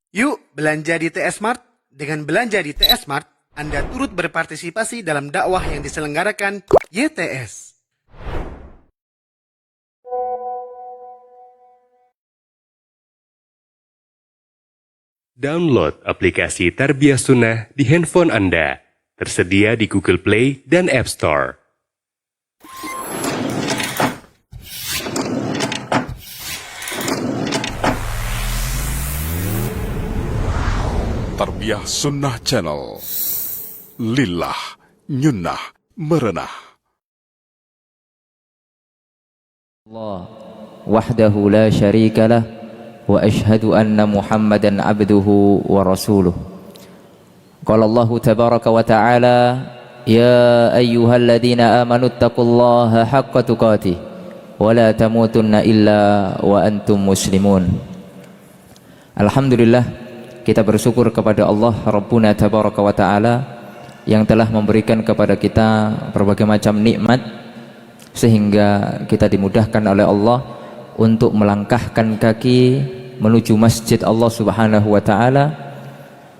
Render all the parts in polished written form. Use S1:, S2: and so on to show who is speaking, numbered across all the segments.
S1: Yuk belanja di TS Mart. Dengan belanja di TS Mart, Anda turut berpartisipasi dalam dakwah yang diselenggarakan YTS.
S2: Download aplikasi Tarbiyah Sunnah di handphone Anda. Tersedia di Google Play dan App Store.
S3: Tarbiyah Sunnah Channel. Lillah, nyunnah, merenah.
S4: Allah wahdahu la syarika lah wa ashhadu anna Muhammadan abduhu wa rasuluh. Qala Allah tabaraka wa ta'ala, ya ayyuhalladzina amanu taqullaha haqqa tuqatih wa la tamutunna illa wa antum muslimun. Alhamdulillah, kita bersyukur kepada Allah Rabbuna tabaraka wa ta'ala yang telah memberikan kepada kita berbagai macam nikmat sehingga kita dimudahkan oleh Allah untuk melangkahkan kaki menuju masjid Allah Subhanahu wa ta'ala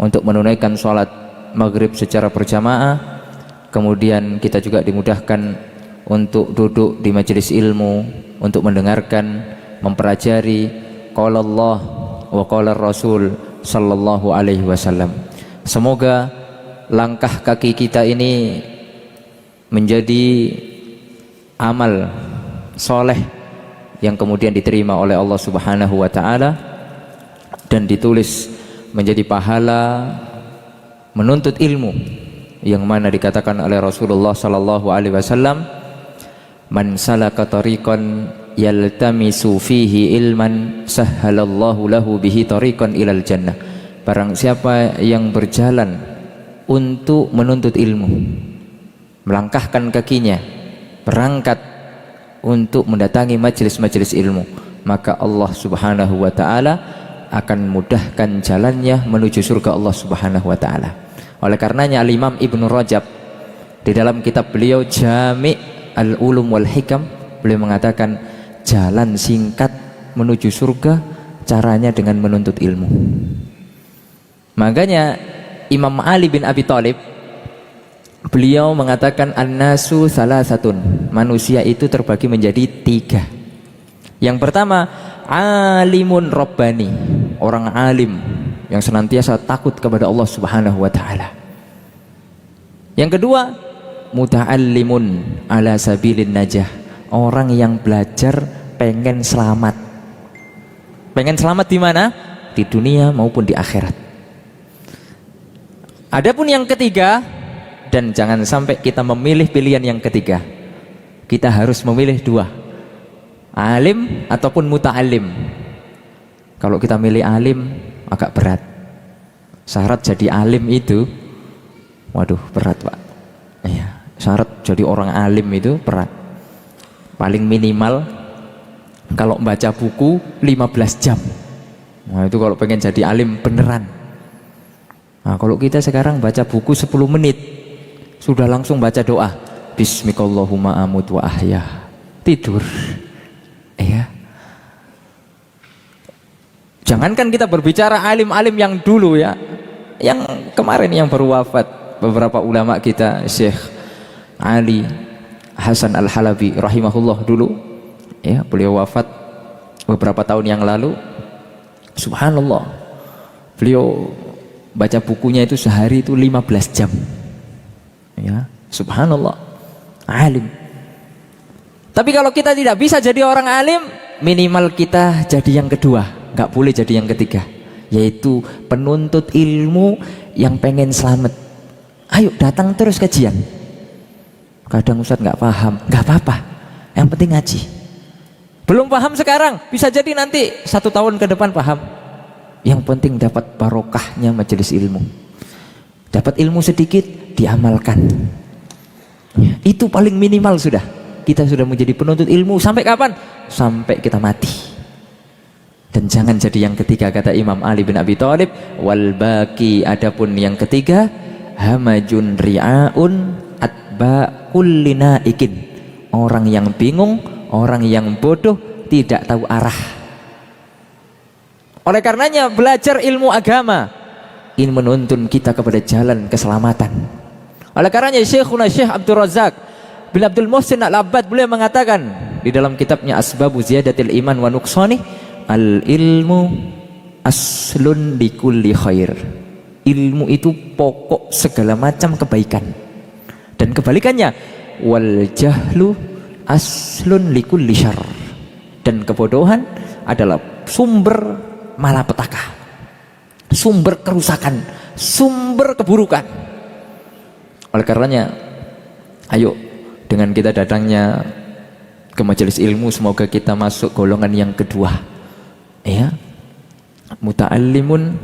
S4: untuk menunaikan sholat maghrib secara berjamaah. Kemudian kita juga dimudahkan untuk duduk di majelis ilmu, untuk mendengarkan, mempelajari qala Allah wa qala Rasul sallallahu alaihi wasallam. Semoga langkah kaki kita ini menjadi amal soleh yang kemudian diterima oleh Allah Subhanahu wa ta'ala dan ditulis menjadi pahala menuntut ilmu, yang mana dikatakan oleh Rasulullah sallallahu alaihi wasallam, man salaka tariqan yaltamisu fihi ilman sahhalallahu lahu bihi tariqan ilal jannah. Barang siapa yang berjalan untuk menuntut ilmu, melangkahkan kakinya berangkat untuk mendatangi majelis-majelis ilmu, maka Allah Subhanahu wa ta'ala akan mudahkan jalannya menuju surga Allah Subhanahu wa ta'ala. Oleh karenanya Al-Imam Ibnu Rajab di dalam kitab beliau Jami' Al-Ulum wal Hikam, beliau mengatakan jalan singkat menuju surga caranya dengan menuntut ilmu. Makanya Imam Ali bin Abi Thalib beliau mengatakan an-nasu salasatun, manusia itu terbagi menjadi tiga. Yang pertama alimun rabbani, orang alim yang senantiasa takut kepada Allah Subhanahu wa ta'ala. Yang kedua muta'allimun ala sabilin najah, orang yang belajar pengen selamat. Pengen selamat di mana? Di dunia maupun di akhirat. Adapun yang ketiga, dan jangan sampai kita memilih pilihan yang ketiga, kita harus memilih dua, alim ataupun muta'alim. Kalau kita milih alim agak berat. Syarat jadi alim itu, waduh berat pak ya. Syarat jadi orang alim itu berat. Paling minimal kalau baca buku 15 jam. Nah itu kalau pengen jadi alim beneran. Nah kalau kita sekarang baca buku 10 menit sudah langsung baca doa, bismikallahumma amut wa ahya, tidur ya. Jangankan kita berbicara alim-alim yang dulu ya, yang kemarin yang baru wafat, beberapa ulama kita, Syekh Ali Hasan Al-Halabi rahimahullah dulu ya, beliau wafat beberapa tahun yang lalu. Subhanallah, beliau baca bukunya itu sehari itu 15 jam ya, subhanallah, alim. Tapi kalau kita tidak bisa jadi orang alim, minimal kita jadi yang kedua, nggak boleh jadi yang ketiga, yaitu penuntut ilmu yang pengen selamat. Ayo datang terus kajian. Kadang Ustadz nggak paham, nggak apa-apa, yang penting ngaji. Belum paham sekarang, bisa jadi nanti 1 tahun ke depan paham. Yang penting dapat barokahnya majelis ilmu, dapat ilmu sedikit diamalkan ya, itu paling minimal sudah. Kita sudah menjadi penuntut ilmu sampai kapan? Sampai kita mati. Dan jangan jadi yang ketiga, kata Imam Ali bin Abi Thalib, wal baqi, adapun yang ketiga hamajun ri'aun atba kullina ikin, orang yang bingung, orang yang bodoh, tidak tahu arah. Oleh karenanya belajar ilmu agama ini menuntun kita kepada jalan keselamatan. Oleh karenanya Syekhuna Syekh Abdul Razak bin Abdul Muhsin Al-Abbad beliau mengatakan di dalam kitabnya Asbabu Ziyadatil Iman wa Nuqsani, al ilmu aslun likulli khair. Ilmu itu pokok segala macam kebaikan. Dan kebalikannya, wal jahlu aslun likulli syarr. Dan kebodohan adalah sumber malapetaka, sumber kerusakan, sumber keburukan. Oleh karenanya, ayo dengan kita datangnya ke majelis ilmu, semoga kita masuk golongan yang kedua, ya, muta'allimun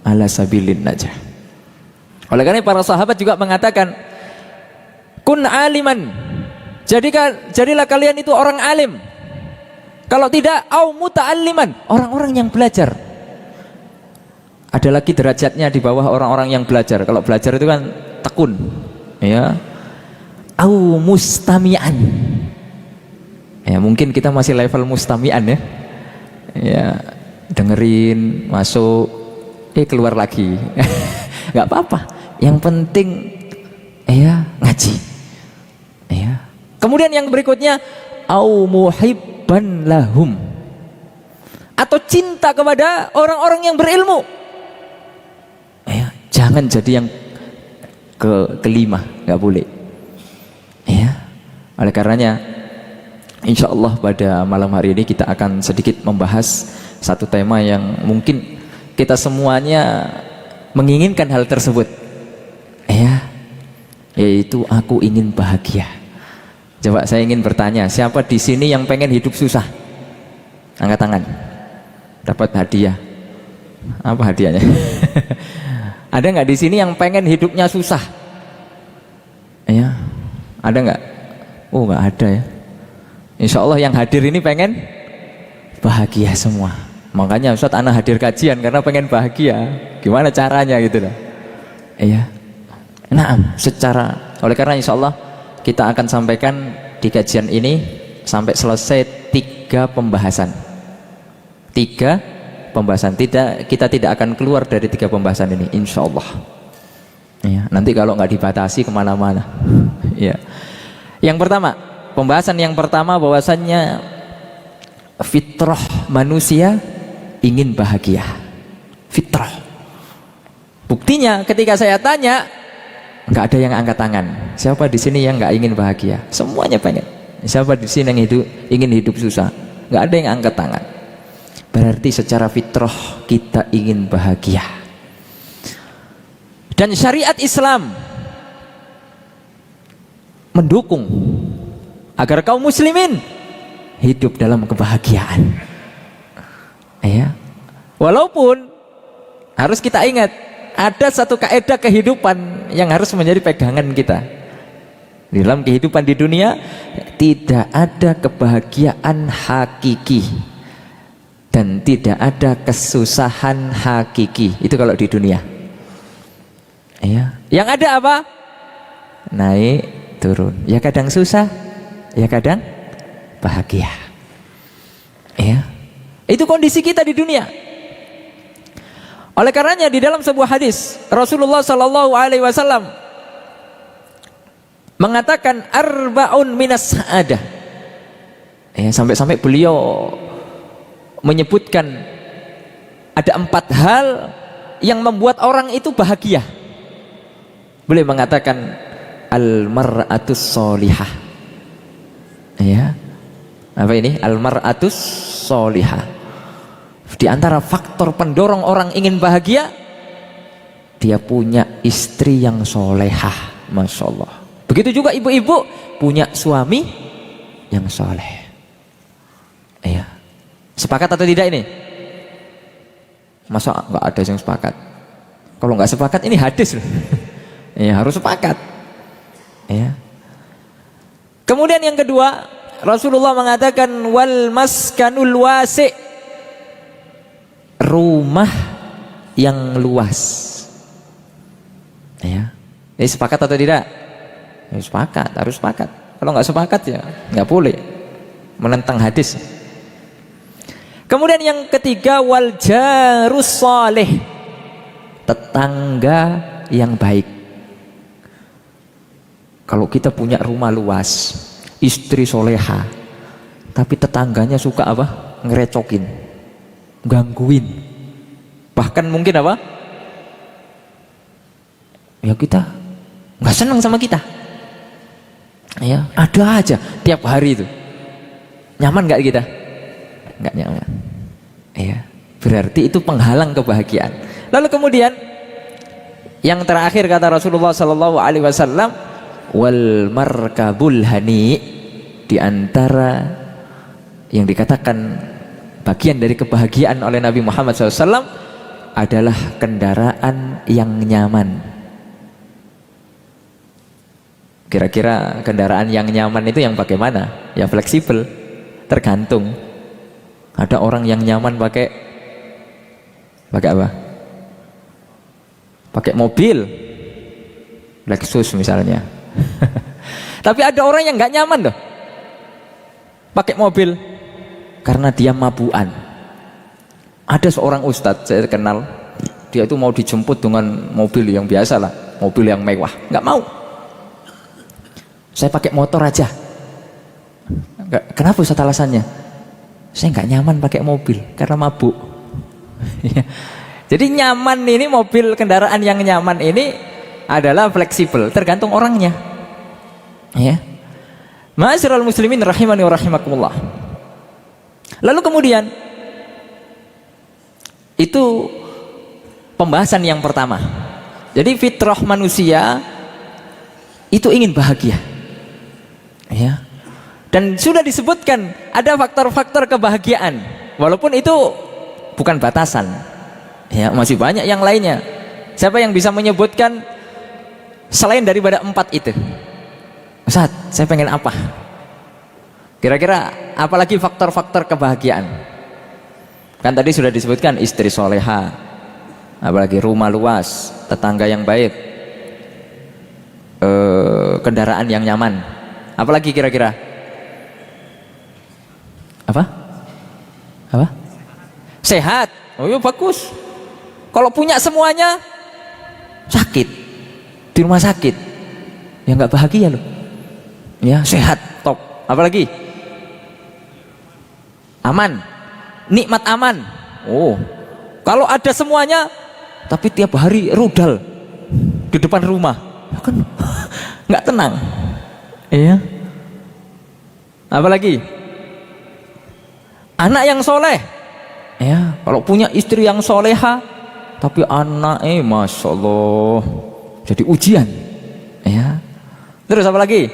S4: ala sabilin najah. Oleh karena para sahabat juga mengatakan, kun aliman, jadilah kalian itu orang alim. Kalau tidak, au muta'alliman, orang-orang yang belajar. Ada lagi derajatnya di bawah orang-orang yang belajar. Kalau belajar itu kan tekun, ya. Au mustami'an. Ya, mungkin kita masih level mustami'an ya. Ya, dengerin, masuk, keluar lagi. Enggak apa-apa. Yang penting ya ngaji. Ya. Kemudian yang berikutnya, au muhibban lahum, atau cinta kepada orang-orang yang berilmu. Ya, jangan jadi yang kelima, nggak boleh. Ya, oleh karenanya, insya Allah pada malam hari ini kita akan sedikit membahas satu tema yang mungkin kita semuanya menginginkan hal tersebut. Ya, yaitu aku ingin bahagia. Coba saya ingin bertanya, siapa di sini yang pengen hidup susah? Angkat tangan. Dapat hadiah. Apa hadiahnya? Ada nggak di sini yang pengen hidupnya susah? Ya, ada nggak? Oh, nggak ada ya. Insya Allah yang hadir ini pengen bahagia semua. Makanya Ustadz anak hadir kajian karena pengen bahagia. Gimana caranya gitu loh? Iya. Naam, oleh karena insya Allah kita akan sampaikan di kajian ini sampai selesai 3 pembahasan. 3 pembahasan. Kita tidak akan keluar dari 3 pembahasan ini, insya Allah. Ya, nanti kalau nggak dibatasi kemana-mana. Ya. Yang pertama, pembahasan yang pertama bahwasannya fitrah manusia ingin bahagia. Fitrah. Buktinya ketika saya tanya, nggak ada yang angkat tangan. Siapa di sini yang nggak ingin bahagia? Semuanya pengen. Siapa di sini yang ingin hidup susah? Nggak ada yang angkat tangan. Berarti secara fitrah kita ingin bahagia. Dan syariat Islam mendukung agar kaum muslimin hidup dalam kebahagiaan. Ya. Walaupun harus kita ingat, ada satu kaidah kehidupan yang harus menjadi pegangan kita. Di dalam kehidupan di dunia tidak ada kebahagiaan hakiki dan tidak ada kesusahan hakiki. Itu kalau di dunia. Ya. Yang ada apa? Naik, turun. Ya kadang susah, ya kadang bahagia. Ya. Itu kondisi kita di dunia. Oleh karenanya di dalam sebuah hadis Rasulullah Sallallahu Alaihi Wasallam mengatakan arbaun minas sa'adah. Ya, sampai-sampai beliau menyebutkan ada 4 hal yang membuat orang itu bahagia. Beliau mengatakan al-mar'atus sholihah. Ya. Apa ini? Al-mar'atus sholihah. Di antara faktor pendorong orang ingin bahagia, dia punya istri yang solehah, masya Allah. Begitu juga ibu-ibu punya suami yang soleh. Iya. Sepakat atau tidak ini? Masa nggak ada yang sepakat? Kalau nggak sepakat ini hadis loh. Ya harus sepakat. Ya. Kemudian yang kedua, Rasulullah mengatakan wal maskanul wasi', rumah yang luas. Ya. Ini sepakat atau tidak? Ya, sepakat, harus sepakat. Kalau nggak sepakat ya nggak boleh menentang hadis. Kemudian yang ketiga, wal jarus salih, tetangga yang baik. Kalau kita punya rumah luas, istri soleha, tapi tetangganya suka apa? Ngerecokin, gangguin, bahkan mungkin apa? Ya kita nggak senang sama kita. Ya, ada aja tiap hari itu. Nyaman nggak kita? Nggak nyaman. Ya, berarti itu penghalang kebahagiaan. Lalu kemudian yang terakhir kata Rasulullah Sallallahu Alaihi Wasallam, wal markabul hani, di antara yang dikatakan bagian dari kebahagiaan oleh Nabi Muhammad SAW adalah kendaraan yang nyaman. Kira-kira kendaraan yang nyaman itu yang bagaimana? Ya fleksibel, tergantung. Ada orang yang nyaman pakai apa? Pakai mobil Lexus misalnya. Tapi ada orang yang nggak nyaman loh pakai mobil karena dia mabuan. Ada seorang ustadz saya kenal, dia itu mau dijemput dengan mobil yang biasa lah, mobil yang mewah, nggak mau. Saya pakai motor aja. Kenapa ustadz alasannya? Saya nggak nyaman pakai mobil karena mabuk. Jadi nyaman ini, mobil kendaraan yang nyaman ini adalah fleksibel, tergantung orangnya. Ya. Ma'asyiral muslimin rahimani wa rahimakumullah. Lalu kemudian itu pembahasan yang pertama. Jadi fitrah manusia itu ingin bahagia. Ya. Dan sudah disebutkan ada faktor-faktor kebahagiaan, walaupun itu bukan batasan. Ya, masih banyak yang lainnya. Siapa yang bisa menyebutkan selain daripada 4 itu? Ustaz, saya pengen apa? Kira-kira apalagi faktor-faktor kebahagiaan? Kan tadi sudah disebutkan istri soleha, apalagi rumah luas, tetangga yang baik, kendaraan yang nyaman. Apalagi kira-kira? Apa? Sehat. Oh iya bagus. Kalau punya semuanya sakit di rumah sakit, ya nggak bahagia loh. Ya sehat top. Apalagi? Aman, nikmat aman. Oh, kalau ada semuanya, tapi tiap hari rudal di depan rumah, ya kan nggak tenang. Iya. Apalagi? Anak yang soleh. Ya, kalau punya istri yang soleha, tapi anak masya Allah jadi ujian. Ya. Terus apa lagi?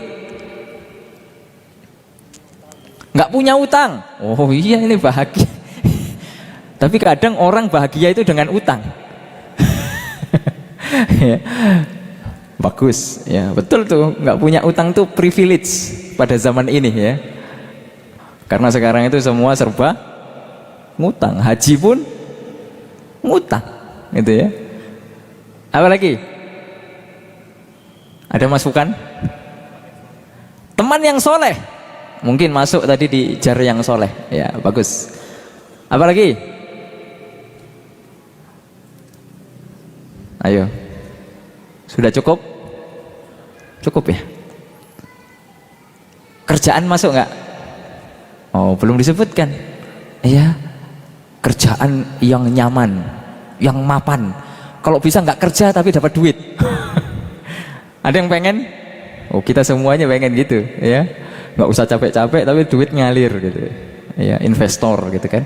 S4: Nggak punya utang. Oh iya, ini bahagia. Tapi kadang orang bahagia itu dengan utang. Ya. Bagus, ya betul tuh. Nggak punya utang tuh privilege pada zaman ini ya. Karena sekarang itu semua serba ngutang, haji pun ngutang, gitu ya. Apa lagi? Ada masukan? Teman yang soleh, mungkin masuk tadi di jar yang soleh, ya bagus. Apa lagi? Ayo, sudah cukup? Cukup ya? Kerjaan masuk nggak? Oh, belum disebutkan. Ya, kerjaan yang nyaman, yang mapan. Kalau bisa nggak kerja tapi dapat duit. Ada yang pengen? Oh, kita semuanya pengen gitu, ya. Nggak usah capek-capek tapi duit ngalir gitu. Ya, investor gitu kan.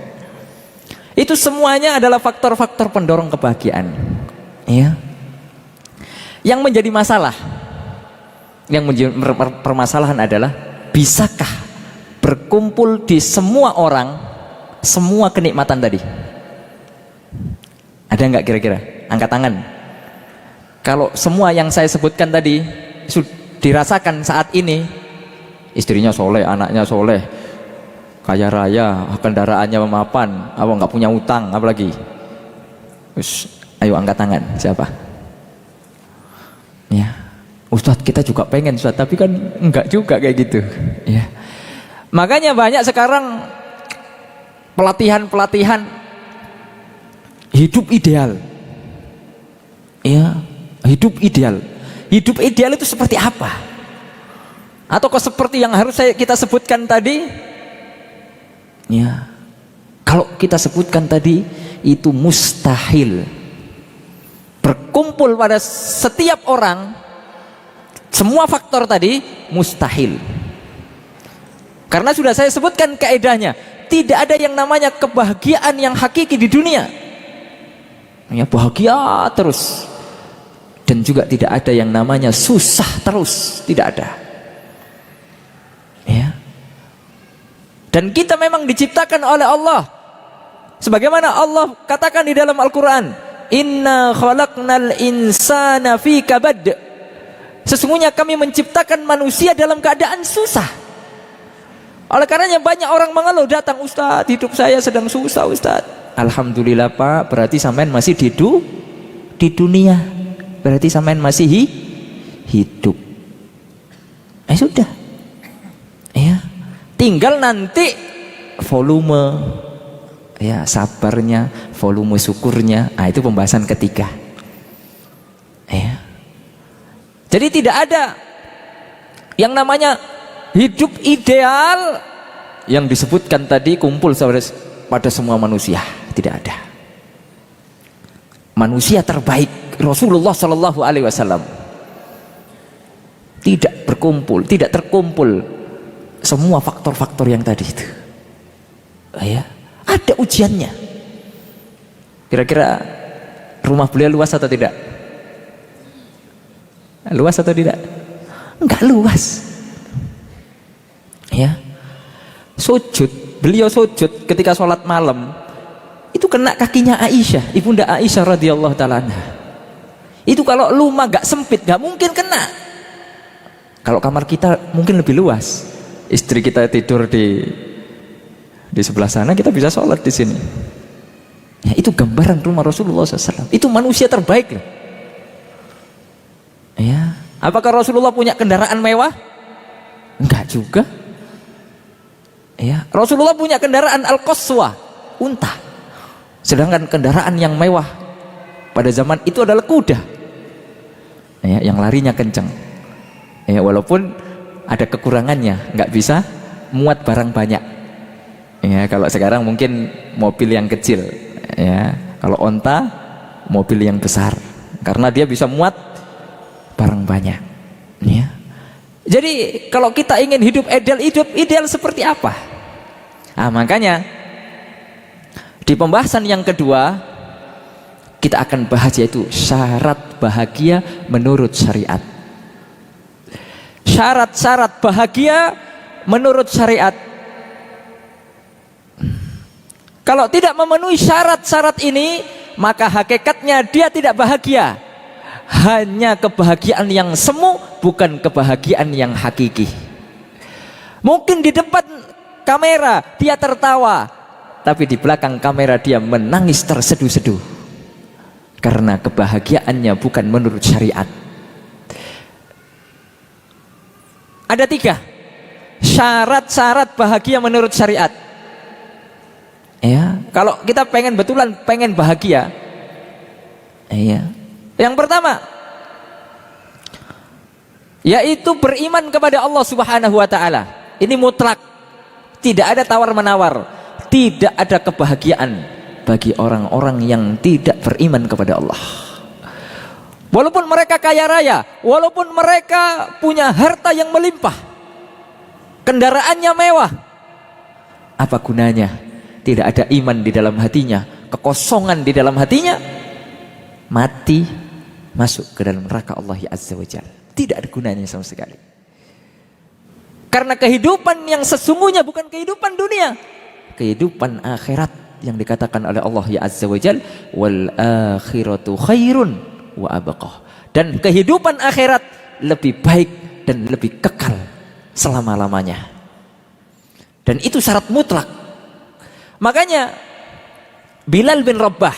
S4: Itu semuanya adalah faktor-faktor pendorong kebahagiaan. Ya. Yang menjadi masalah, yang menjadi permasalahan adalah bisakah berkumpul di semua orang semua kenikmatan tadi? Ada nggak kira-kira? Angkat tangan. Kalau semua yang saya sebutkan tadi dirasakan saat ini, istrinya soleh, anaknya soleh, kaya raya, kendaraannya mapan, apa nggak punya utang, apalagi? Ayo angkat tangan. Siapa? Ya, Ustadz kita juga pengen Ustadz, tapi kan enggak juga kayak gitu. Ya. Makanya banyak sekarang pelatihan hidup ideal. Ya, hidup ideal. Hidup ideal itu seperti apa? Ataukah seperti yang harus kita sebutkan tadi? Ya. Kalau kita sebutkan tadi itu mustahil. Berkumpul pada setiap orang semua faktor tadi mustahil. Karena sudah saya sebutkan kaedahnya, tidak ada yang namanya kebahagiaan yang hakiki di dunia. Ya, bahagia terus. Dan juga tidak ada yang namanya susah terus, tidak ada. Ya. Dan kita memang diciptakan oleh Allah. Sebagaimana Allah katakan di dalam Al-Quran, Inna khalaqnal insana fi kabad. Sesungguhnya kami menciptakan manusia dalam keadaan susah. Oleh karenanya banyak orang mengeluh, datang, Ustaz, hidup saya sedang susah, Ustaz. Alhamdulillah Pak, berarti sampean masih di dunia. Berarti sampean masih hidup. Sudah. Ya. Tinggal nanti volume, ya, sabarnya, volume syukurnya. Itu pembahasan ketiga. Ya. Jadi tidak ada yang namanya hidup ideal yang disebutkan tadi kumpul pada semua manusia. Tidak ada. Manusia terbaik Rasulullah Shallallahu Alaihi Wasallam tidak terkumpul semua faktor-faktor yang tadi itu. Ya, ada ujiannya. Kira-kira rumah beliau luas atau tidak? Luas atau tidak? Enggak luas. Ya, beliau sujud ketika sholat malam itu kena kakinya Aisyah, ibunda Aisyah radhiyallahu taala anha. Itu kalau rumah gak sempit gak mungkin kena. Kalau kamar kita mungkin lebih luas, istri kita tidur di sebelah sana, kita bisa sholat di sini. Ya, itu gambaran rumah Rasulullah SAW. Itu manusia terbaik loh. Ya, apakah Rasulullah punya kendaraan mewah? Enggak juga. Ya, Rasulullah punya kendaraan al-qaswa, unta. Sedangkan kendaraan yang mewah pada zaman itu adalah kuda. Ya, yang larinya kencang. Ya, walaupun ada kekurangannya, nggak bisa muat barang banyak. Ya, kalau sekarang mungkin mobil yang kecil. Ya, kalau onta mobil yang besar, karena dia bisa muat barang banyak. Ya. Jadi kalau kita ingin hidup ideal seperti apa? Makanya di pembahasan yang kedua kita akan bahas yaitu syarat bahagia menurut syariat. Syarat-syarat bahagia menurut syariat. Kalau tidak memenuhi syarat-syarat ini, maka hakikatnya dia tidak bahagia. Hanya kebahagiaan yang semu, bukan kebahagiaan yang hakiki. Mungkin di depan kamera dia tertawa, tapi di belakang kamera dia menangis terseduh-seduh. Karena kebahagiaannya bukan menurut syariat. Ada 3 syarat-syarat bahagia menurut syariat. Ya, kalau kita pengen bahagia, ya. Yang pertama, yaitu beriman kepada Allah Subhanahu wa taala. Ini mutlak. Tidak ada tawar-menawar. Tidak ada kebahagiaan bagi orang-orang yang tidak beriman kepada Allah. Walaupun mereka kaya raya, walaupun mereka punya harta yang melimpah, kendaraannya mewah, apa gunanya? Tidak ada iman di dalam hatinya, kekosongan di dalam hatinya, mati masuk ke dalam neraka Allah Azza wa Jalla. Tidak ada gunanya sama sekali. Karena kehidupan yang sesungguhnya bukan kehidupan dunia, kehidupan akhirat yang dikatakan oleh Allah Azza wa Jalla, wal akhiratu khairun wa abqah. Dan kehidupan akhirat lebih baik dan lebih kekal selama-lamanya. Dan itu syarat mutlak. Makanya Bilal bin Rabah,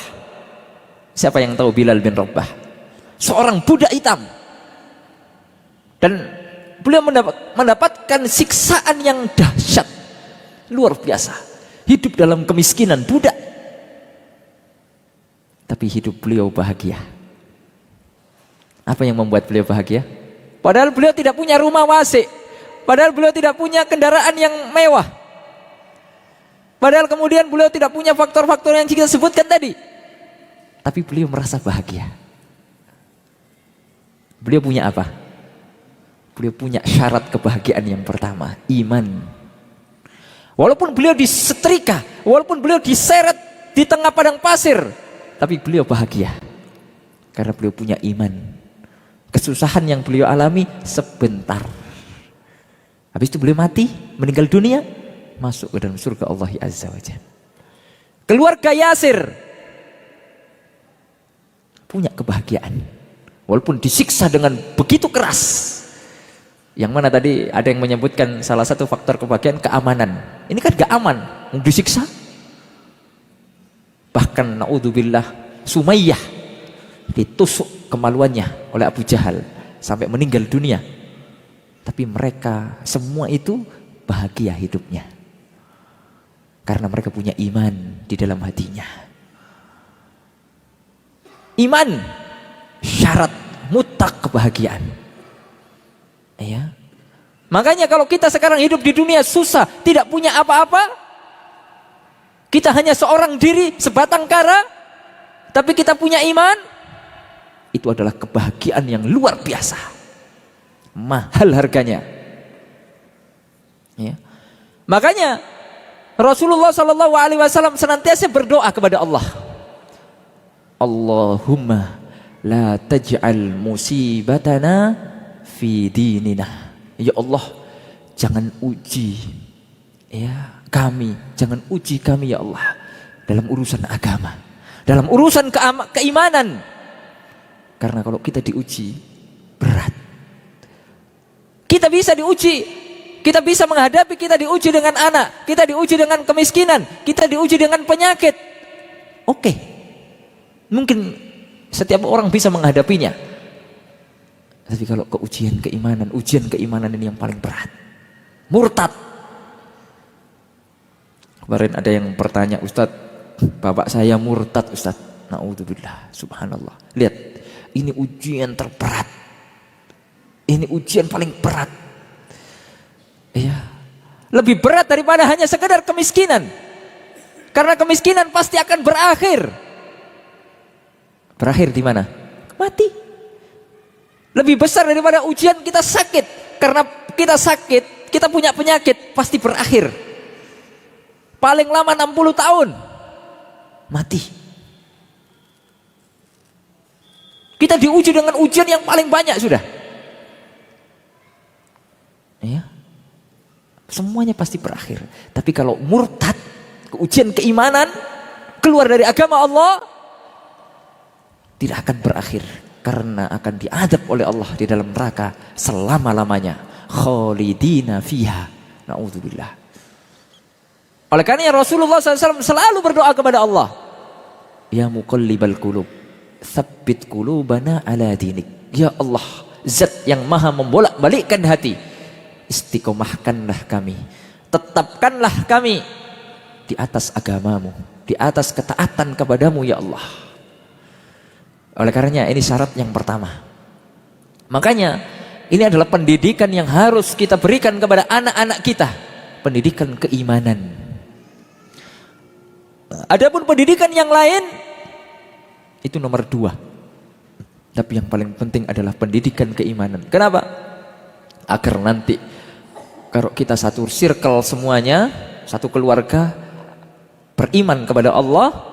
S4: siapa yang tahu Bilal bin Rabah? Seorang budak hitam. Dan beliau mendapatkan siksaan yang dahsyat, luar biasa. hidup dalam kemiskinan, budak. Tapi hidup beliau bahagia. Apa yang membuat beliau bahagia? Padahal beliau tidak punya rumah wasi, padahal beliau tidak punya kendaraan yang mewah, padahal kemudian beliau tidak punya faktor-faktor yang kita sebutkan tadi. Tapi beliau merasa bahagia. Beliau punya apa? Beliau punya syarat kebahagiaan yang pertama, iman. Walaupun beliau disetrika, walaupun beliau diseret di tengah padang pasir, tapi beliau bahagia. Karena beliau punya iman. Kesusahan yang beliau alami sebentar. Habis itu beliau mati, meninggal dunia, masuk ke dalam surga Allah Azza wa Jalla. Keluarga Yasir punya kebahagiaan. Walaupun disiksa dengan begitu keras. Yang mana tadi ada yang menyebutkan salah satu faktor kebahagiaan keamanan. Ini kan gak aman, disiksa. Bahkan naudzubillah Sumayyah ditusuk kemaluannya oleh Abu Jahal sampai meninggal dunia. Tapi mereka semua itu bahagia hidupnya. Karena mereka punya iman di dalam hatinya. Iman syarat mutlak kebahagiaan. Ya. Makanya kalau kita sekarang hidup di dunia susah, tidak punya apa-apa, kita hanya seorang diri, sebatang kara, tapi kita punya iman, itu adalah kebahagiaan yang luar biasa. Mahal harganya. Ya. Makanya Rasulullah SAW senantiasa berdoa kepada Allah. Allahumma la taj'al musibatana fi dinina. Ya Allah, jangan uji ya kami, jangan uji kami ya Allah dalam urusan agama, dalam urusan keimanan. Karena kalau kita diuji berat. Kita bisa diuji, kita bisa menghadapi, kita diuji dengan anak, kita diuji dengan kemiskinan, kita diuji dengan penyakit. Oke. Mungkin setiap orang bisa menghadapinya. Tapi kalau ujian keimanan ini yang paling berat. Murtad. Kemarin ada yang bertanya, Ustadz, bapak saya murtad Ustadz. Na'udzubillah, subhanallah. Lihat, ini ujian terberat. Ini ujian paling berat. Iya. Lebih berat daripada hanya sekedar kemiskinan. Karena kemiskinan pasti akan berakhir. Berakhir di mana? Mati. Lebih besar daripada ujian kita sakit. Karena kita sakit, kita punya penyakit, pasti berakhir. Paling lama 60 tahun. Mati. Kita diuji dengan ujian yang paling banyak sudah. Ya. Semuanya pasti berakhir. Tapi kalau murtad, ujian keimanan, keluar dari agama Allah, tidak akan berakhir. Karena akan diadab oleh Allah di dalam neraka selama-lamanya. Khalidina fiha. Na'udzubillah. Oleh karena Rasulullah SAW selalu berdoa kepada Allah. Ya muqallibal qulub, tsabbit qulubana ala dinik. Ya Allah, zat yang maha membolak-balikkan hati, istiqomahkanlah kami, tetapkanlah kami di atas agamamu, di atas ketaatan kepadamu ya Allah. Oleh karenanya ini syarat yang pertama. Makanya ini adalah pendidikan yang harus kita berikan kepada anak-anak kita, pendidikan keimanan. Adapun pendidikan yang lain itu nomor 2. Tapi yang paling penting adalah pendidikan keimanan. Kenapa? Agar nanti kalau kita satu circle semuanya, satu keluarga beriman kepada Allah,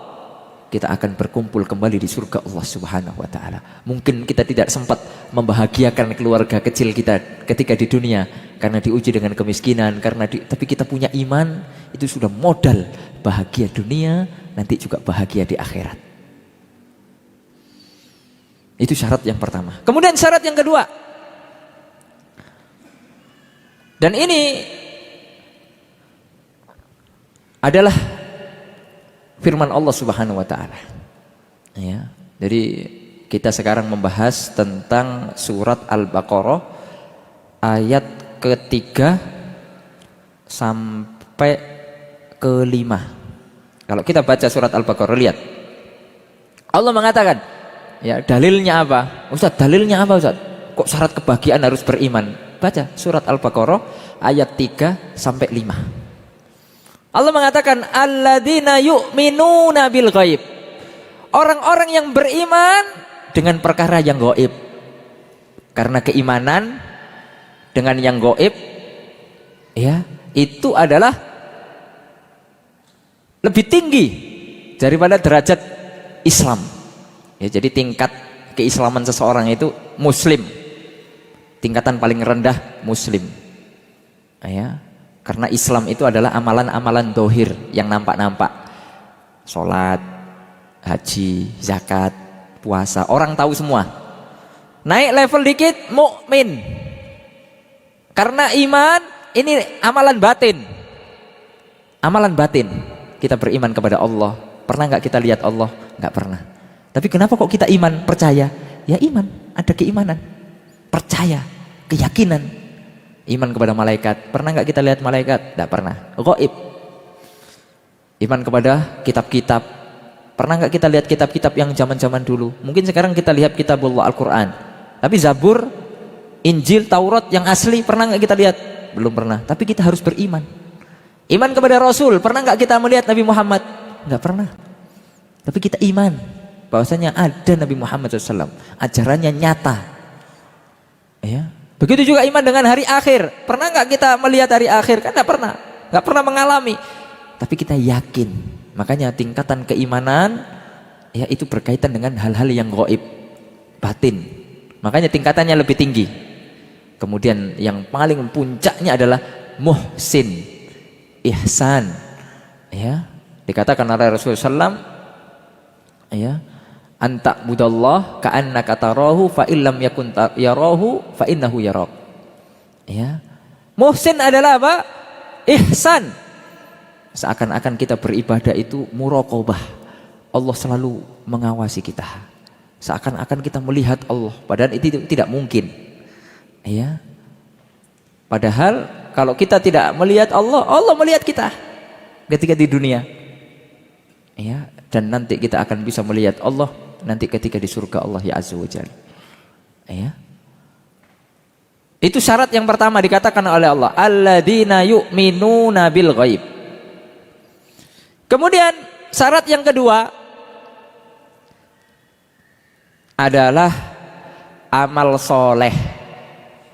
S4: kita akan berkumpul kembali di surga Allah Subhanahu wa taala. Mungkin kita tidak sempat membahagiakan keluarga kecil kita ketika di dunia karena diuji dengan kemiskinan, tapi kita punya iman, itu sudah modal bahagia dunia, nanti juga bahagia di akhirat. Itu syarat yang pertama. Kemudian syarat yang kedua. Dan ini adalah firman Allah Subhanahu wa taala. Ya. Jadi kita sekarang membahas tentang surat Al-Baqarah ayat ketiga sampai kelima. Kalau kita baca surat Al-Baqarah, lihat. Allah mengatakan, ya dalilnya apa? Ustaz, dalilnya apa Ustaz? Kok syarat kebahagiaan harus beriman? Baca surat Al-Baqarah ayat 3 sampai 5. Allah mengatakan, alladzina yu'minuna bil ghaib. Orang-orang yang beriman dengan perkara yang gaib. Karena keimanan dengan yang gaib, ya, itu adalah lebih tinggi daripada derajat Islam. Ya, jadi tingkat keislaman seseorang itu muslim. Tingkatan paling rendah muslim. Ya, karena Islam itu adalah amalan-amalan dohir yang nampak-nampak. Sholat, haji, zakat, puasa, orang tahu semua. Naik level dikit, mukmin. Karena iman ini amalan batin. Amalan batin. Kita beriman kepada Allah. Pernah nggak kita lihat Allah? Nggak pernah. Tapi kenapa kok kita iman, percaya? Ya iman, ada keimanan. Percaya, keyakinan. Iman kepada malaikat. Pernah nggak kita lihat malaikat? Nggak pernah. Gaib. Iman kepada kitab-kitab. Pernah nggak kita lihat kitab-kitab yang zaman-zaman dulu? Mungkin sekarang kita lihat kitabullah Al-Quran. Tapi Zabur, Injil, Taurat yang asli pernah nggak kita lihat? Belum pernah. Tapi kita harus beriman. Iman kepada Rasul, pernah nggak kita melihat Nabi Muhammad? Nggak pernah. Tapi kita iman bahwasanya ada Nabi Muhammad SAW. Ajarannya nyata. Ya. Begitu juga iman dengan hari akhir. Pernah nggak kita melihat hari akhir? Kan nggak pernah. Nggak pernah mengalami. Tapi kita yakin. Makanya tingkatan keimanan, ya, itu berkaitan dengan hal-hal yang gaib, batin. Makanya tingkatannya lebih tinggi. Kemudian yang paling puncaknya adalah muhsin, ihsan. Ya, dikatakan oleh Rasulullah SAW, ya, anta budallah ka'annaka tarahu fa illam yakun yarahu fa innahu yarak. Ya, muhsin adalah apa? Ihsan. Seakan-akan kita beribadah itu muraqabah. Allah selalu mengawasi kita. Seakan-akan kita melihat Allah, padahal itu tidak mungkin. Ya. Padahal kalau kita tidak melihat Allah, Allah melihat kita ketika di dunia. Ya, dan nanti kita akan bisa melihat Allah nanti ketika di surga Allah ya azza wajalla. Ya. Itu syarat yang pertama dikatakan oleh Allah, alladzina yu'minuna bil ghaib. Kemudian syarat yang kedua adalah amal soleh.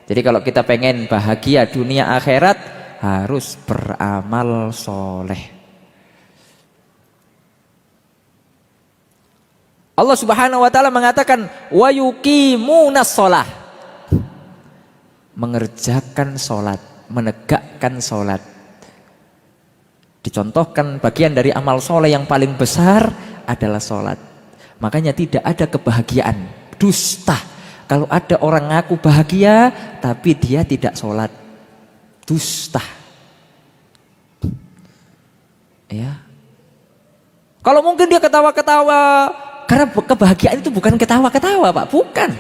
S4: Jadi kalau kita pengen bahagia dunia akhirat, harus beramal soleh. Allah Subhanahu wa taala mengatakan wa yuqimunas shalah. Mengerjakan salat, menegakkan salat. Dicontohkan bagian dari amal soleh yang paling besar adalah salat. Makanya tidak ada kebahagiaan dusta kalau ada orang ngaku bahagia tapi dia tidak sholat. Dusta. Ya. Kalau mungkin dia ketawa-ketawa, karena kebahagiaan itu bukan ketawa-ketawa, Pak, bukan.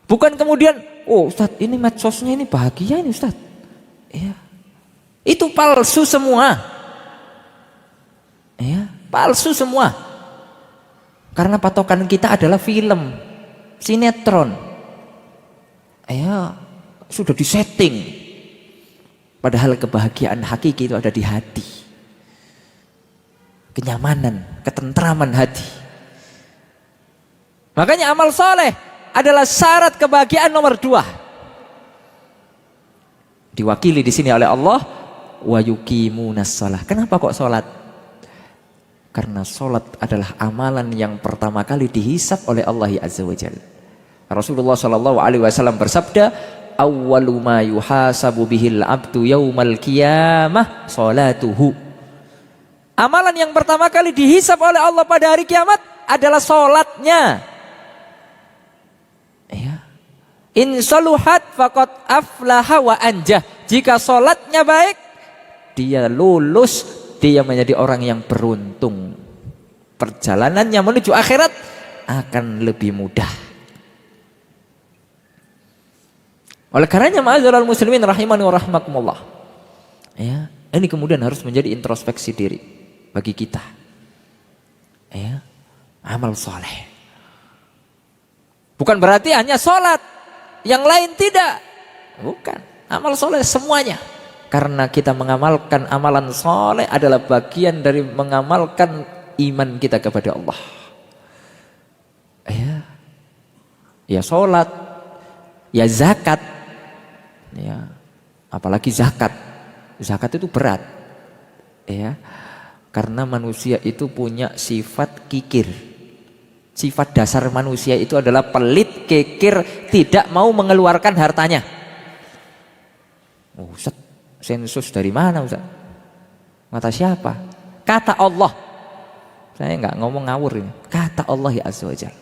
S4: Bukan kemudian, oh Ustaz, ini medsosnya ini bahagia ini Ustaz. Ya. Itu palsu semua. Ya, palsu semua. Karena patokan kita adalah film, sinetron. Ya, sudah disetting. Padahal kebahagiaan hakiki itu ada di hati. Kenyamanan, ketentraman hati. Makanya amal soleh adalah syarat kebahagiaan nomor 2. Diwakili di sini oleh Allah, wa yuqimunas shalah. Kenapa kok salat? Karena salat adalah amalan yang pertama kali dihisab oleh Allah Azza wa Jalla. Rasulullah sallallahu alaihi wasallam bersabda, awwalu ma yuhasabu bihil abdu yaumal qiyamah salatuhu. Amalan yang pertama kali dihisab oleh Allah pada hari kiamat adalah salatnya. Ya. In saluhat faqad aflaha wa anjah. Jika salatnya baik, dia lulus, dia menjadi orang yang beruntung. Perjalanannya menuju akhirat akan lebih mudah. Oleh karenanya ma'asyiral muslimin rahimani wa rahmakumullah. Ya, Ini kemudian harus menjadi introspeksi diri bagi kita. Ya, amal soleh. Bukan berarti hanya sholat, yang lain tidak. Bukan, amal soleh semuanya. Karena kita mengamalkan amalan soleh adalah bagian dari mengamalkan iman kita kepada Allah. Ya sholat, ya zakat, ya apalagi zakat. Zakat itu berat, ya karena manusia itu punya sifat kikir. Sifat dasar manusia itu adalah pelit, kikir, tidak mau mengeluarkan hartanya. Ustaz, sensus dari mana Ustaz? Kata siapa? Kata Allah. Saya nggak ngomong ngawur ini. Kata Allah ya azza wajalla.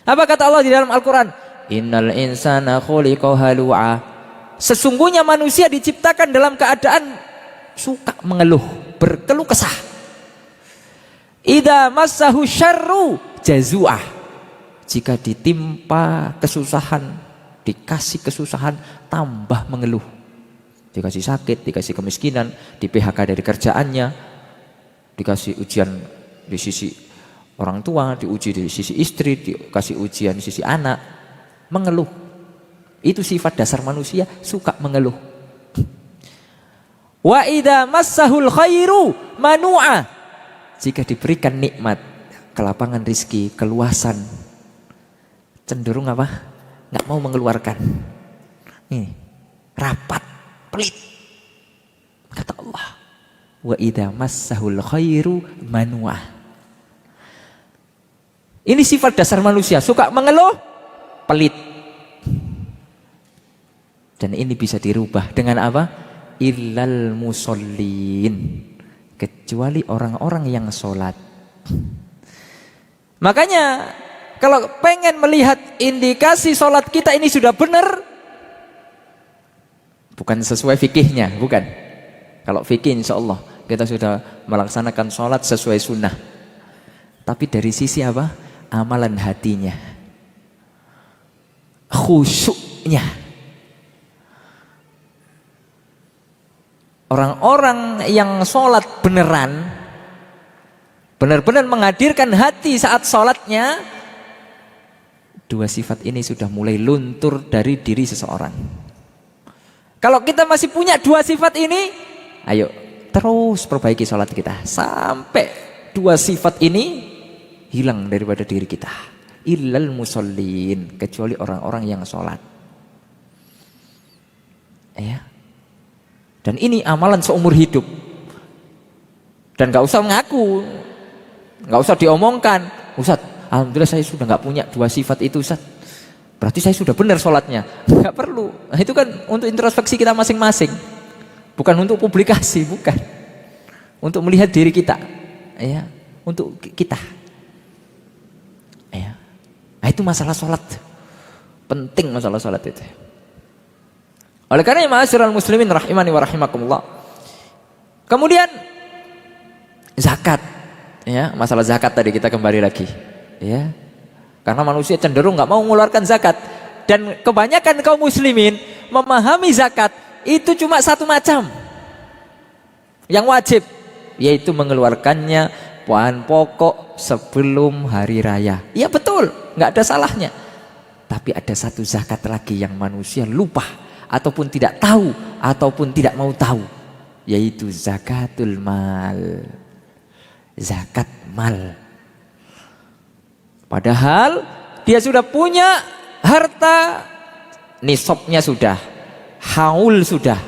S4: Apa kata Allah di dalam Al-Quran? Innal insana khuliqa halu'a. Sesungguhnya manusia diciptakan dalam keadaan suka mengeluh, berkeluh kesah. Idza massahu syarru jazu'ah. Jika ditimpa kesusahan, dikasih kesusahan, tambah mengeluh. Dikasih sakit, dikasih kemiskinan, di PHK dari kerjaannya, dikasih ujian di sisi orang tua, diuji di sisi istri, dikasih ujian di sisi anak, mengeluh. Itu sifat dasar manusia, suka mengeluh. Wa idza massahul khairu manu'a. Jika diberikan nikmat, kelapangan rizki, keluasan, cenderung apa? Nggak mau mengeluarkan. Ini rapat, pelit. Kata Allah, wa idza massahul khairu manu'a. Ini sifat dasar manusia, suka mengeluh, pelit. Dan ini bisa dirubah dengan apa? Illal musallin. Kecuali orang-orang yang sholat. Makanya kalau pengen melihat indikasi sholat kita ini sudah benar, bukan sesuai fikihnya, bukan. Kalau fikih insya Allah kita sudah melaksanakan sholat sesuai sunnah. Tapi dari sisi apa? Amalan hatinya, khusyuknya. Orang-orang yang sholat beneran, benar-benar menghadirkan hati saat sholatnya, dua sifat ini sudah mulai luntur dari diri seseorang. Kalau kita masih punya dua sifat ini, ayo terus perbaiki sholat kita sampai dua sifat ini hilang daripada diri kita. Illal musallin, kecuali orang-orang yang sholat. Ya. Dan ini amalan seumur hidup. Dan gak usah mengaku, gak usah diomongkan. Ustaz, alhamdulillah saya sudah gak punya dua sifat itu Ustaz. Berarti saya sudah benar sholatnya. Gak perlu. Nah, itu kan untuk introspeksi kita masing-masing. Bukan untuk publikasi, bukan. Untuk melihat diri kita. Ya, untuk kita. Ya. Nah, itu masalah sholat. Penting masalah sholat itu. Oleh karena ma'asyiral muslimin rahimani wa rahimakumullah. Kemudian zakat. Ya, masalah zakat tadi kita kembali lagi. Ya. Karena manusia cenderung nggak mau mengeluarkan zakat. Dan kebanyakan kaum muslimin memahami zakat itu cuma satu macam. Yang wajib, yaitu mengeluarkannya bahan pokok sebelum hari raya. Iya betul, nggak ada salahnya. Tapi ada satu zakat lagi yang manusia lupa, ataupun tidak tahu, ataupun tidak mau tahu, yaitu zakatul mal. Zakat mal. Padahal dia sudah punya harta, nisabnya sudah, haul sudah.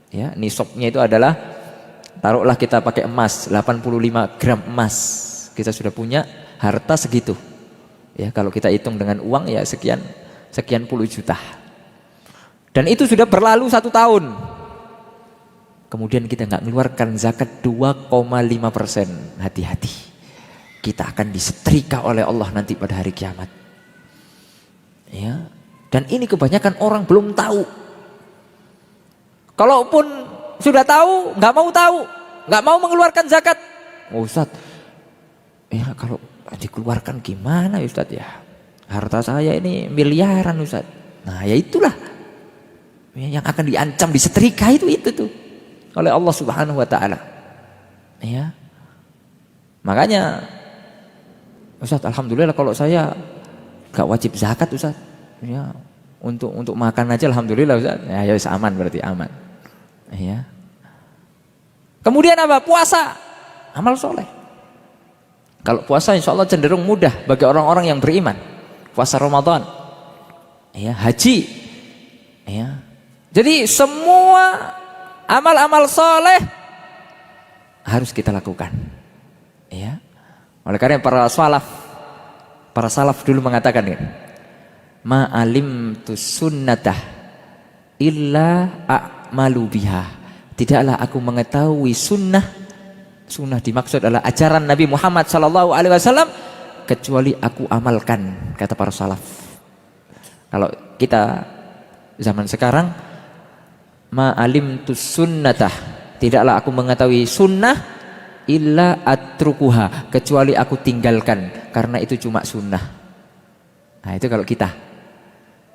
S4: Ya, nisabnya itu adalah, taruhlah kita pakai emas 85 gram emas, kita sudah punya harta segitu. Ya, kalau kita hitung dengan uang ya sekian puluh juta. Dan itu sudah berlalu 1 tahun. Kemudian kita nggak mengeluarkan zakat 2,5%. Hati-hati. Kita akan disetrika oleh Allah nanti pada hari kiamat. Ya. Dan ini kebanyakan orang belum tahu. Kalaupun sudah tahu, nggak mau tahu, nggak mau mengeluarkan zakat. Oh, Ustaz, ya kalau dikeluarkan gimana Ustaz ya? Harta saya ini miliaran Ustaz. Nah ya itulah yang akan diancam disetrika itu tuh. oleh Allah Subhanahu wa taala. Ya. Makanya Ustaz, alhamdulillah kalau saya gak wajib zakat Ustaz. Ya, untuk makan aja alhamdulillah Ustaz. Ya, ya aman, berarti aman. Ya. Kemudian apa? Puasa, amal soleh. Kalau puasa insya Allah cenderung mudah bagi orang-orang yang beriman. Puasa Ramadan, ya, haji, ya. Jadi semua amal-amal soleh harus kita lakukan, ya. Oleh karena para salaf dulu mengatakan kan, ma'alimtu sunnatah illa a'malu biha. Tidaklah aku mengetahui sunnah dimaksud adalah ajaran Nabi Muhammad SAW, kecuali aku amalkan, kata para salaf. Kalau kita zaman sekarang, ma'alimtu sunnatah, tidaklah aku mengetahui sunnah illa atrukuha, kecuali aku tinggalkan karena itu cuma sunnah. Nah itu kalau kita.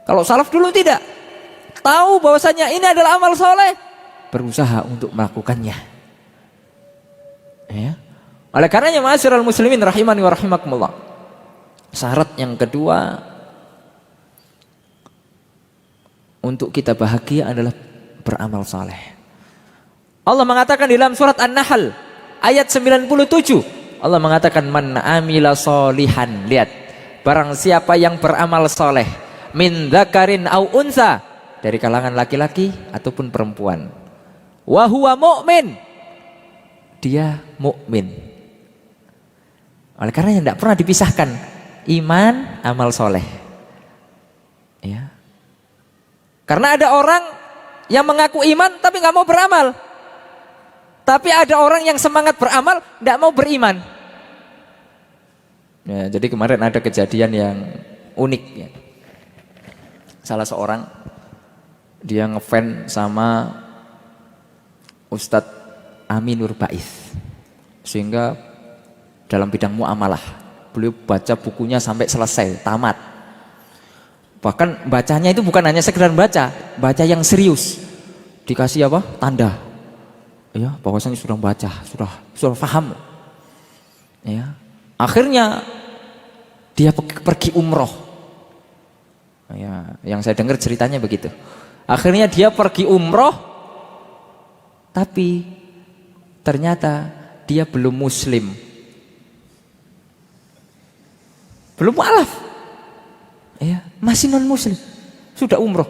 S4: Kalau salaf dulu tidak, tahu bahwasanya ini adalah amal soleh, berusaha untuk melakukannya. Ya. Oleh karenanya ma'asyiral muslimin rahimani wa rahimakumullah, syarat yang kedua untuk kita bahagia adalah beramal saleh. Allah mengatakan di dalam surat An-Nahl ayat 97, Allah mengatakan man amila solihan, lihat, barang siapa yang beramal soleh, min dzakarin au unsa, dari kalangan laki-laki ataupun perempuan, wa huwa mu'min, dia mukmin. Oleh karena tidak pernah dipisahkan iman amal soleh, ya. Karena ada orang yang mengaku iman tapi nggak mau beramal, tapi ada orang yang semangat beramal tidak mau beriman. Ya, jadi kemarin ada kejadian yang unik, ya. Salah seorang dia ngefans sama Ustadz Aminur Baiz, sehingga dalam bidang muamalah beliau baca bukunya sampai selesai, tamat. Bahkan bacanya itu bukan hanya sekedar baca yang serius, dikasih apa? Tanda, ya, bahwasanya sudah baca, sudah paham. Ya, akhirnya dia pergi umroh. Ya, yang saya dengar ceritanya begitu. Akhirnya dia pergi umroh, tapi ternyata dia belum muslim, belum mualaf, ya, masih non muslim, sudah umroh.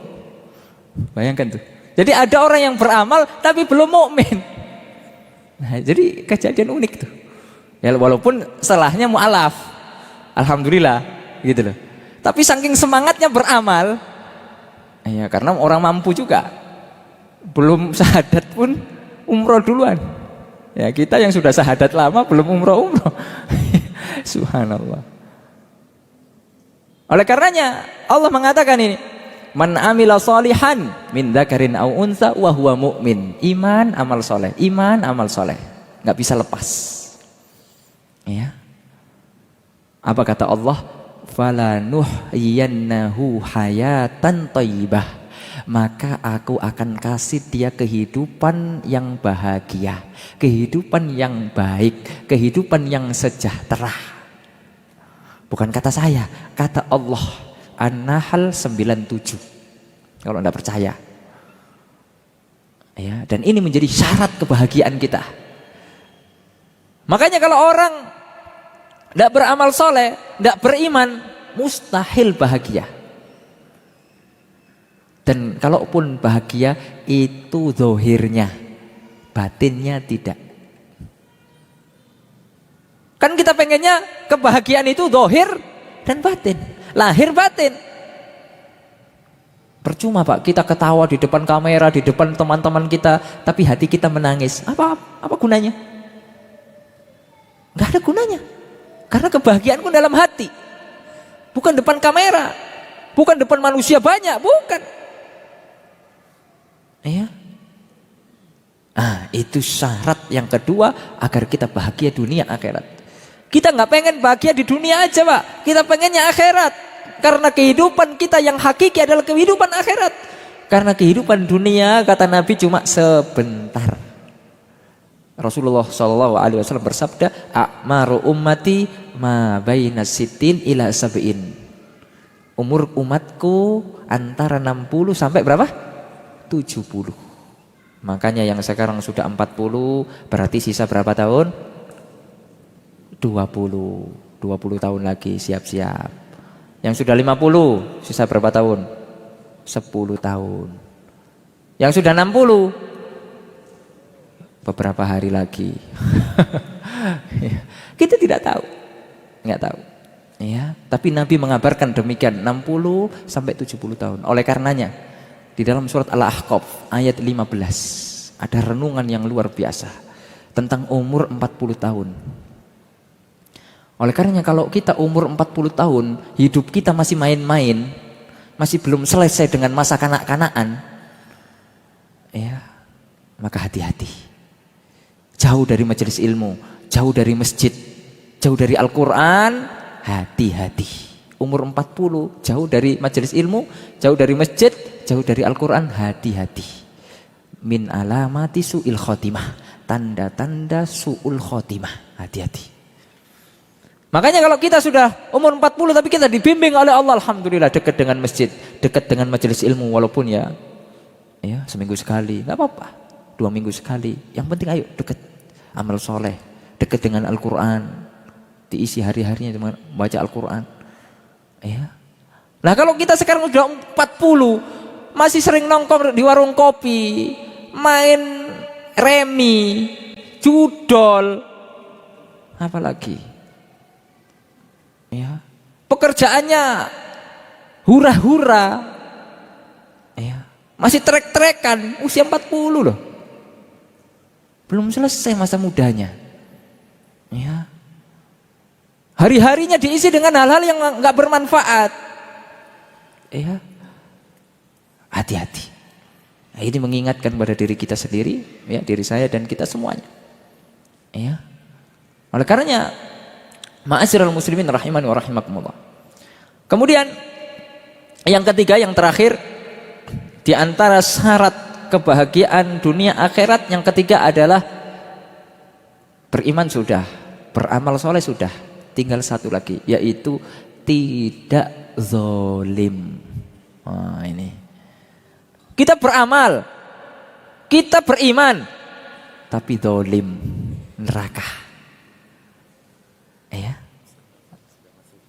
S4: Bayangkan tuh. Jadi ada orang yang beramal tapi belum mukmin. Nah, jadi kejadian unik tuh. Ya, walaupun setelahnya mualaf, alhamdulillah, gitu loh. Tapi saking semangatnya beramal, ya, karena orang mampu juga, belum syahadat pun umroh duluan. Ya, kita yang sudah syahadat lama belum umroh. Subhanallah. Oleh karenanya Allah mengatakan ini, man amila solihan min dzakarin au unsa wa huwa mu'min. Iman amal soleh, iman amal soleh, nggak bisa lepas. Ya. Apa kata Allah? Fala nuhyiyannahu hayatan thayyibah. Maka aku akan kasih dia kehidupan yang bahagia, kehidupan yang baik, kehidupan yang sejahtera. Bukan kata saya, kata Allah. An-Nahl 97. Kalau Anda percaya. Ya, dan ini menjadi syarat kebahagiaan kita. Makanya kalau orang tidak beramal soleh, tidak beriman, mustahil bahagia. Dan kalaupun bahagia itu zahirnya, batinnya tidak. Kan kita pengennya kebahagiaan itu zahir dan batin, lahir batin. Percuma Pak, kita ketawa di depan kamera, di depan teman-teman kita, tapi hati kita menangis. Apa gunanya? Gak ada gunanya. Karena kebahagiaanku dalam hati, bukan depan kamera, bukan depan manusia banyak, bukan. Ya. Itu syarat yang kedua agar kita bahagia dunia akhirat. Kita nggak pengen bahagia di dunia aja Pak, kita pengennya akhirat. Karena kehidupan kita yang hakiki adalah kehidupan akhirat. Karena kehidupan dunia kata Nabi cuma sebentar. Rasulullah Shallallahu Alaihi Wasallam bersabda, "A'maru ummati ma baina sitin ila sab'in." Umur umatku antara 60 sampai berapa? 70. Makanya yang sekarang sudah 40, berarti sisa berapa tahun? 20 tahun lagi, siap-siap. Yang sudah 50, sisa berapa tahun? 10 tahun. Yang sudah 60, beberapa hari lagi. Kita tidak tahu, nggak tahu. Ya, tapi Nabi mengabarkan demikian 60 sampai 70 tahun. Oleh karenanya di dalam surat Al-Ahqaf ayat 15 ada renungan yang luar biasa tentang umur 40 tahun. Oleh karenanya kalau kita umur 40 tahun, hidup kita masih main-main, masih belum selesai dengan masa kanak-kanakan, ya, maka hati-hati. Jauh dari majelis ilmu, jauh dari masjid, jauh dari Al-Quran, hati-hati. Umur 40, jauh dari majelis ilmu, jauh dari masjid, jauh dari Al-Quran, hati-hati. Min alamati su'il khotimah, tanda-tanda su'ul khotimah, hati-hati. Makanya kalau kita sudah umur 40 tapi kita dibimbing oleh Allah, alhamdulillah, dekat dengan masjid, dekat dengan majelis ilmu, walaupun ya seminggu sekali, nggak apa-apa, 2 minggu sekali, yang penting ayo dekat, amal soleh, dekat dengan Al-Quran, diisi hari-harinya dengan baca Al-Quran. Ya. Nah kalau kita sekarang udah 40, masih sering nongkrong di warung kopi, main remi, judol, apalagi? Ya. Pekerjaannya hura-hura, ya. Masih trek-trekan, usia 40 loh, belum selesai masa mudanya. Ya. Hari-harinya diisi dengan hal-hal yang nggak bermanfaat. Ya. Hati-hati. Nah, ini mengingatkan pada diri kita sendiri, ya, diri saya dan kita semuanya. Ya. Oleh karenanya, ma'asyiral muslimin rahimani wa rahimakumullah. Kemudian yang ketiga, yang terakhir, di antara syarat kebahagiaan dunia akhirat yang ketiga adalah beriman sudah, beramal soleh sudah, tinggal satu lagi, yaitu tidak zalim. Nah, ini kita beramal, kita beriman, tapi zalim, neraka. Ya.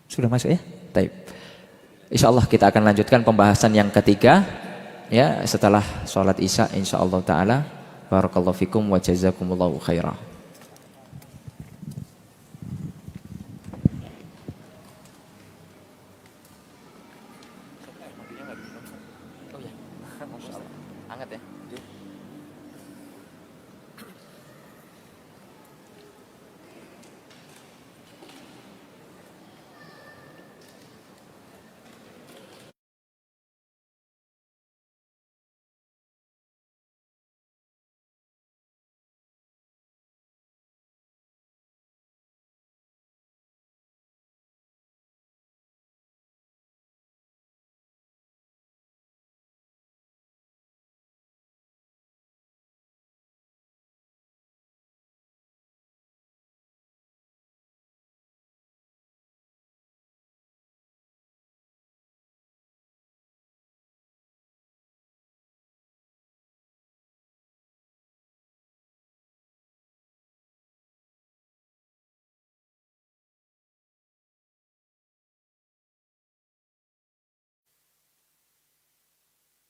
S4: Sudah masuk ya? Baik. Insyaallah kita akan lanjutkan pembahasan yang ketiga, ya, setelah sholat Isya insyaallah taala. Barakallahu fikum wa jazakumullahu khairan.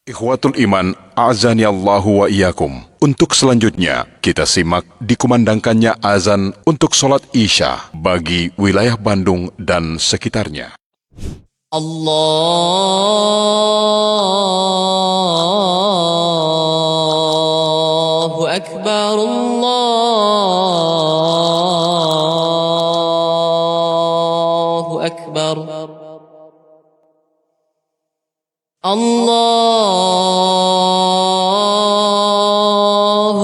S3: Ikhwatul Iman, a'azani Allahu wa iyyakum. Untuk selanjutnya, kita simak dikumandangkannya azan untuk sholat Isya bagi wilayah Bandung dan sekitarnya.
S5: Allahu Akbar, Allahu Akbar. Allahu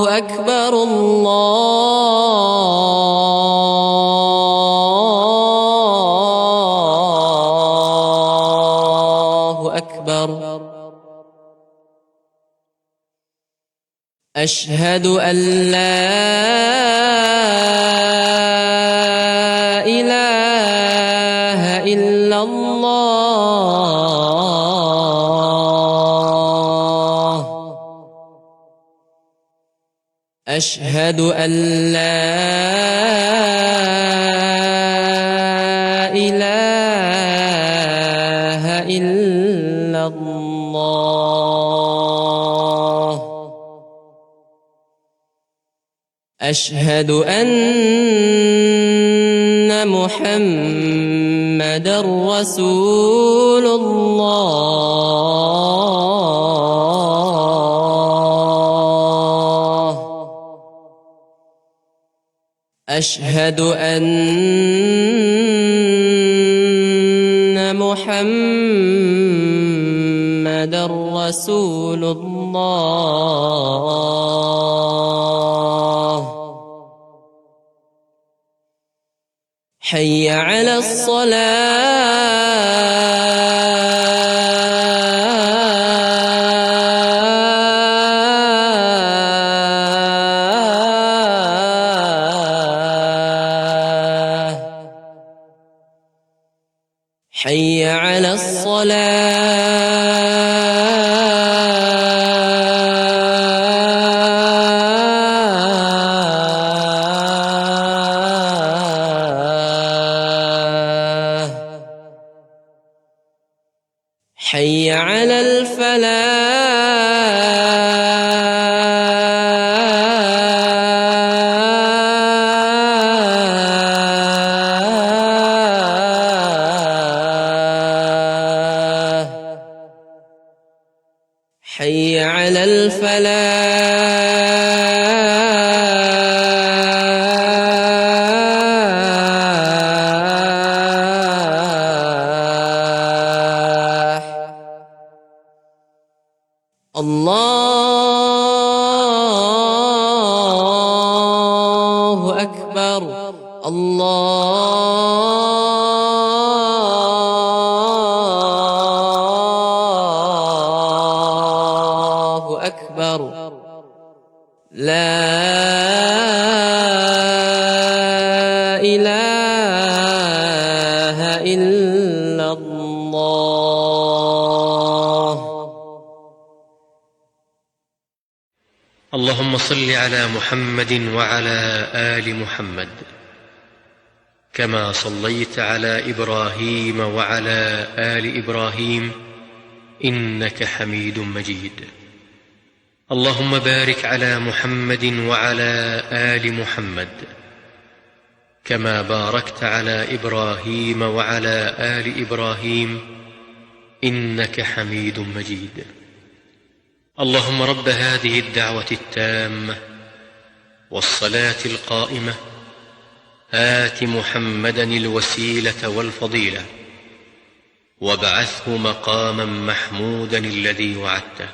S5: Akbar, Allahu Akbar. أشهد أن لا إله إلا الله أشهد أن لا إله إلا الله أشهد أن محمدا رسول الله أشهد أن محمدا رسول الله حي على الصلاة حي على الصلاة حي على الفلاح حي على الفلاح الله أكبر الله أكبر لا إله إلا الله
S6: اللهم صل على محمد وعلى آل محمد كما صليت على إبراهيم وعلى آل إبراهيم إنك حميد مجيد اللهم بارك على محمد وعلى آل محمد كما باركت على إبراهيم وعلى آل إبراهيم إنك حميد مجيد اللهم رب هذه الدعوة التامة والصلاة القائمة آت محمدا الوسيلة والفضيلة وابعثه مقاما محمودا الذي وعدته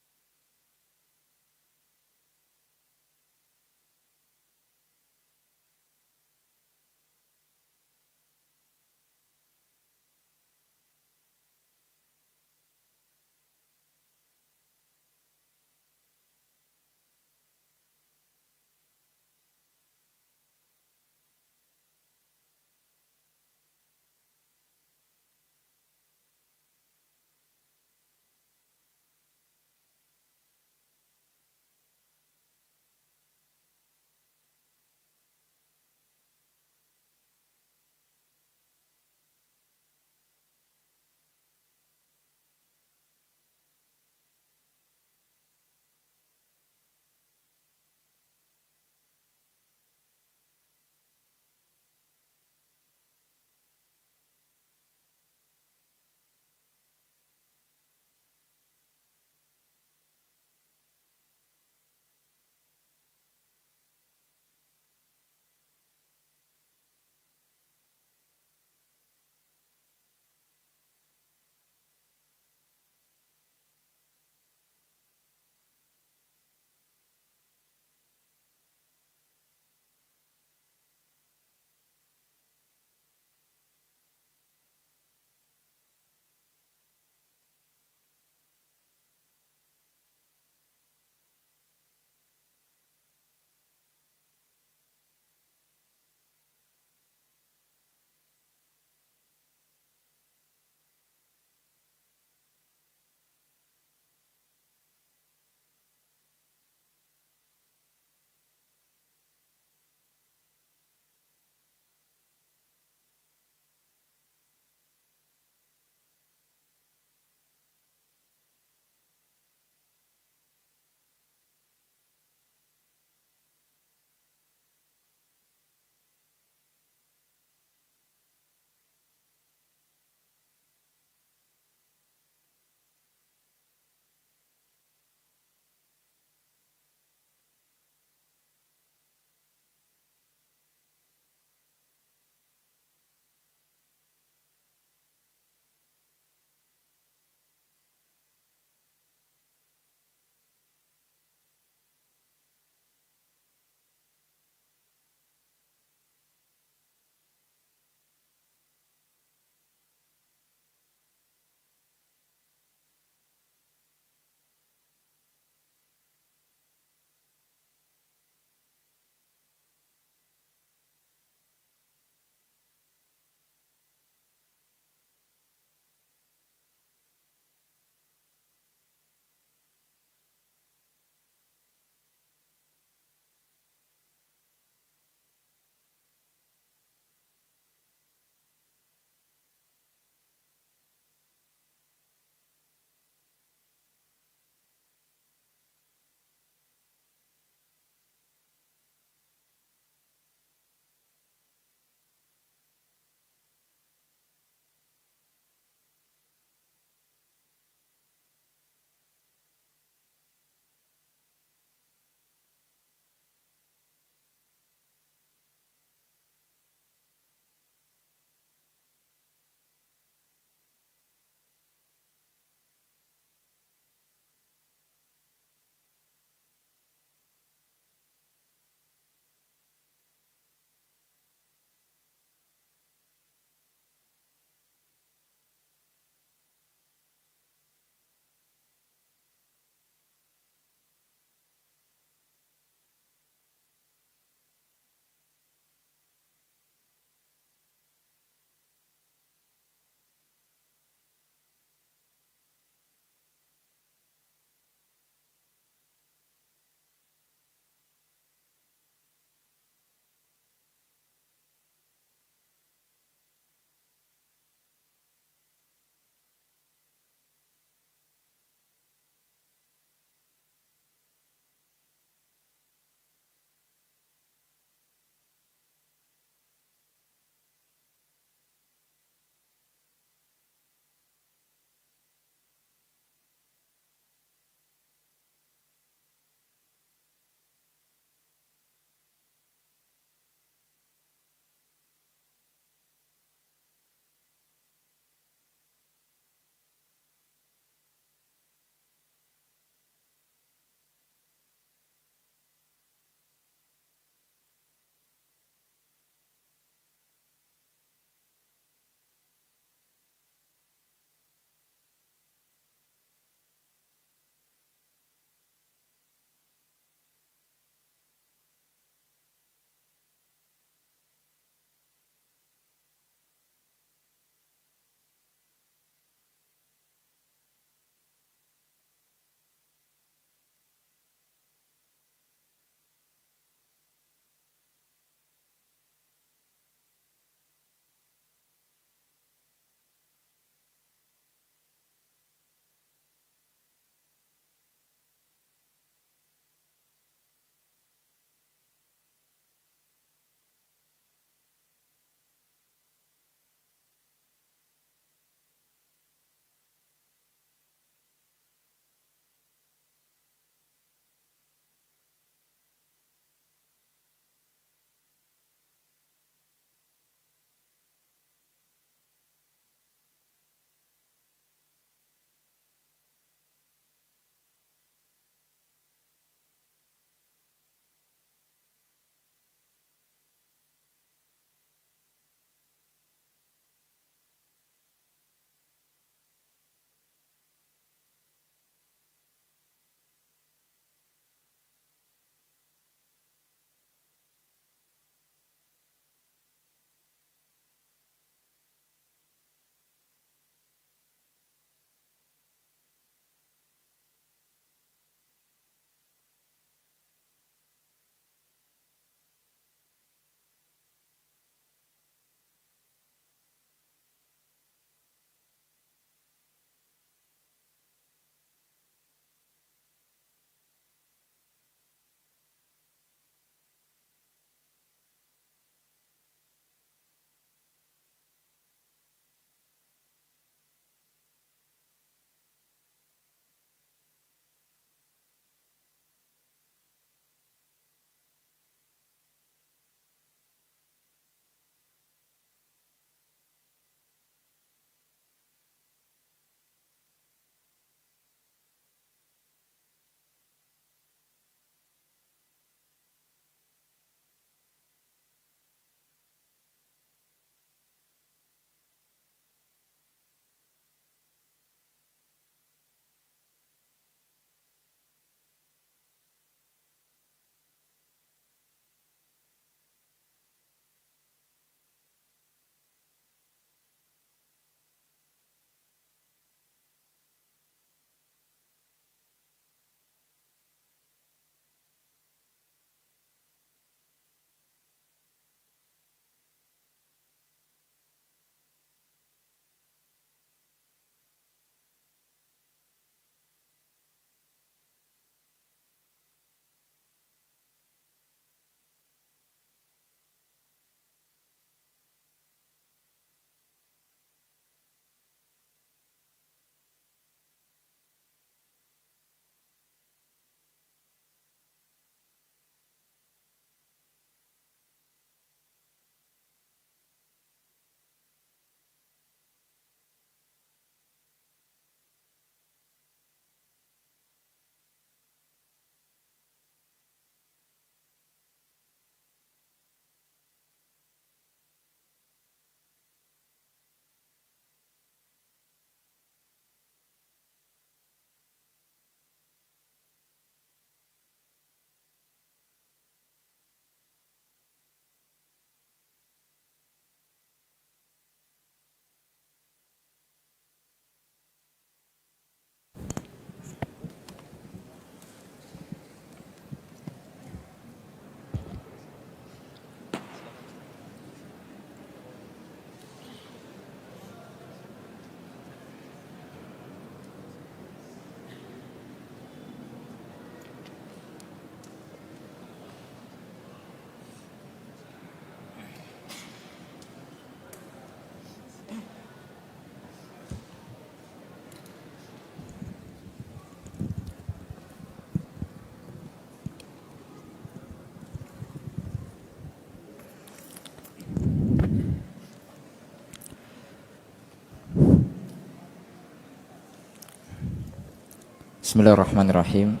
S4: Bismillahirrahmanirrahim.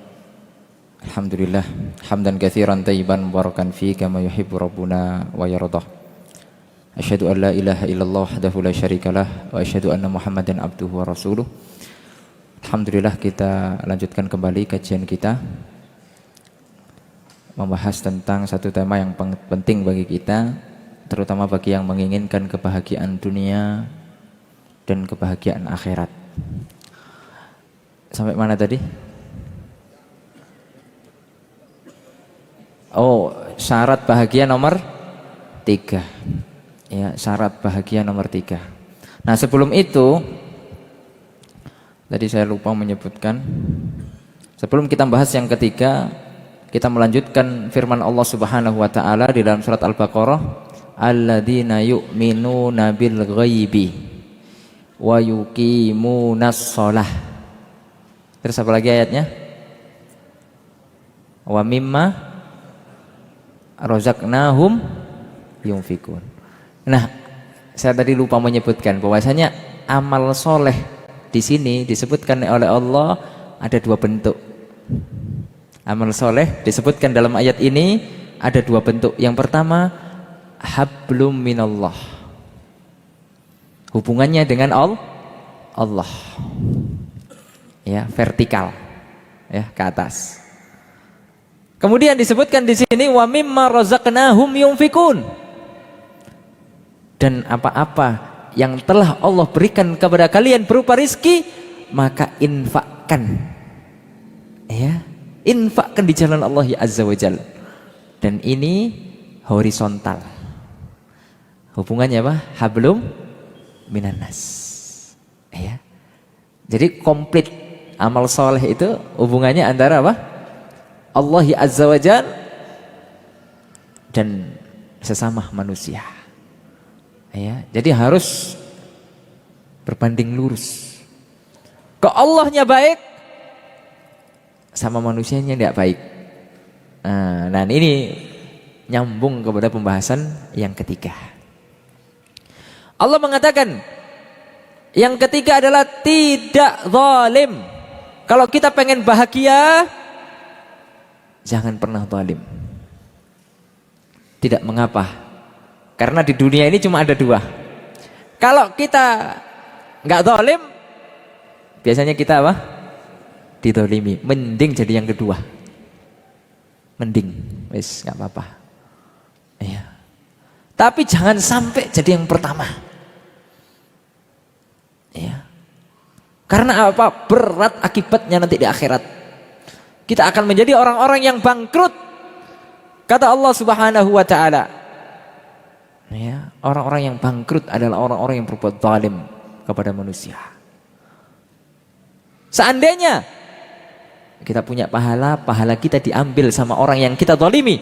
S4: Alhamdulillah hamdan katsiran tayyiban mubarakan fi kama yuhibbu rabbuna wa yardah. Asyhadu an la ilaha illallah wahdahu la syarikalah wa asyhadu anna Muhammadan abduhu wa rasuluh. Alhamdulillah, kita lanjutkan kembali kajian kita membahas tentang satu tema yang penting bagi kita, terutama bagi yang menginginkan kebahagiaan dunia dan kebahagiaan akhirat. Sampai mana tadi? Oh, syarat bahagia nomor 3. Ya, syarat bahagia nomor 3. Nah, sebelum itu tadi saya lupa menyebutkan, sebelum kita bahas yang ketiga, kita melanjutkan firman Allah Subhanahu wa taala di dalam surat Al-Baqarah, alladzina yu'minuna bil ghaibi wa yuqimunas shalah. Terus apa lagi ayatnya? Wa mimma razaqnahum yunfikun. Nah, saya tadi lupa menyebutkan bahwasanya amal soleh di sini disebutkan oleh Allah ada 2 bentuk. Amal soleh disebutkan dalam ayat ini ada 2 bentuk. Yang pertama, hablum minallah. Hubungannya dengan Allah. Ya, vertikal. Ya, ke atas. Kemudian disebutkan di sini wa mimma razaqnahum yunfikun. Dan apa-apa yang telah Allah berikan kepada kalian berupa rizki, maka infakkan. Ya, infakkan di jalan Allah Azza wa Jalla. Dan ini horizontal. Hubungannya apa? Hablum minannas. Ya. Jadi komplit amal soleh itu hubungannya antara apa? Allah Azza wa Jalla dan sesama manusia. Ya, jadi harus berbanding lurus. Ke Allahnya baik, sama manusianya tidak baik. Nah, ini nyambung kepada pembahasan yang ketiga. Allah mengatakan yang ketiga adalah tidak zalim. Kalau kita pengen bahagia, jangan pernah zalim. Tidak mengapa? Karena di dunia ini cuma ada 2. Kalau kita nggak zalim, biasanya kita apa? Dizalimi. Mending jadi yang kedua. Mending, wis nggak apa-apa. Iya. Tapi jangan sampai jadi yang pertama. Iya. Karena apa? Berat akibatnya nanti di akhirat. Kita akan menjadi orang-orang yang bangkrut. Kata Allah Subhanahu wa taala. Ya, orang-orang yang bangkrut adalah orang-orang yang berbuat zalim kepada manusia. Seandainya kita punya pahala, pahala kita diambil sama orang yang kita zalimi.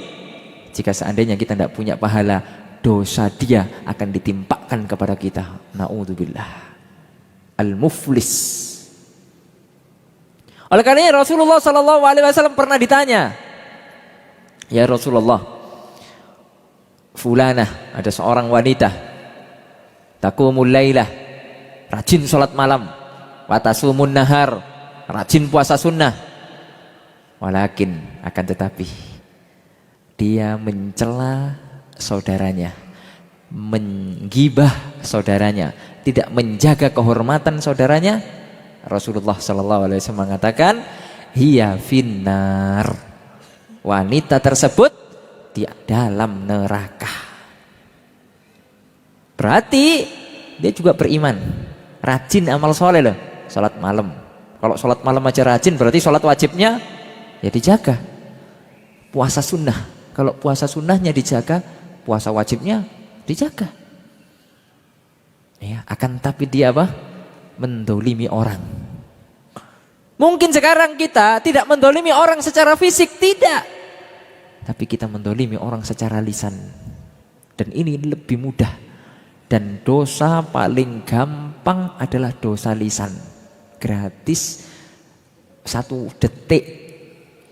S4: Jika seandainya kita tidak punya pahala, dosa dia akan ditimpakan kepada kita. Na'udzubillah. Al-muflis. Oleh karena Rasulullah SAW pernah ditanya, ya Rasulullah, fulanah, ada seorang wanita, taqumul lailah, rajin sholat malam, wa tasumun nahar, rajin puasa sunnah, walakin akan tetapi dia mencela saudaranya, menggibah saudaranya, tidak menjaga kehormatan saudaranya. Rasulullah SAW mengatakan, hiya finnar, wanita tersebut di dalam neraka. Berarti dia juga beriman, rajin amal soleh loh, sholat malam. Kalau sholat malam aja rajin, berarti sholat wajibnya ya dijaga. Puasa sunnah, kalau puasa sunnahnya dijaga, puasa wajibnya dijaga. Ya, akan tapi dia apa? Mendolimi orang. Mungkin sekarang kita tidak mendolimi orang secara fisik, tidak. Tapi kita mendolimi orang secara lisan. Dan ini lebih mudah. Dan dosa paling gampang adalah dosa lisan. Gratis 1 detik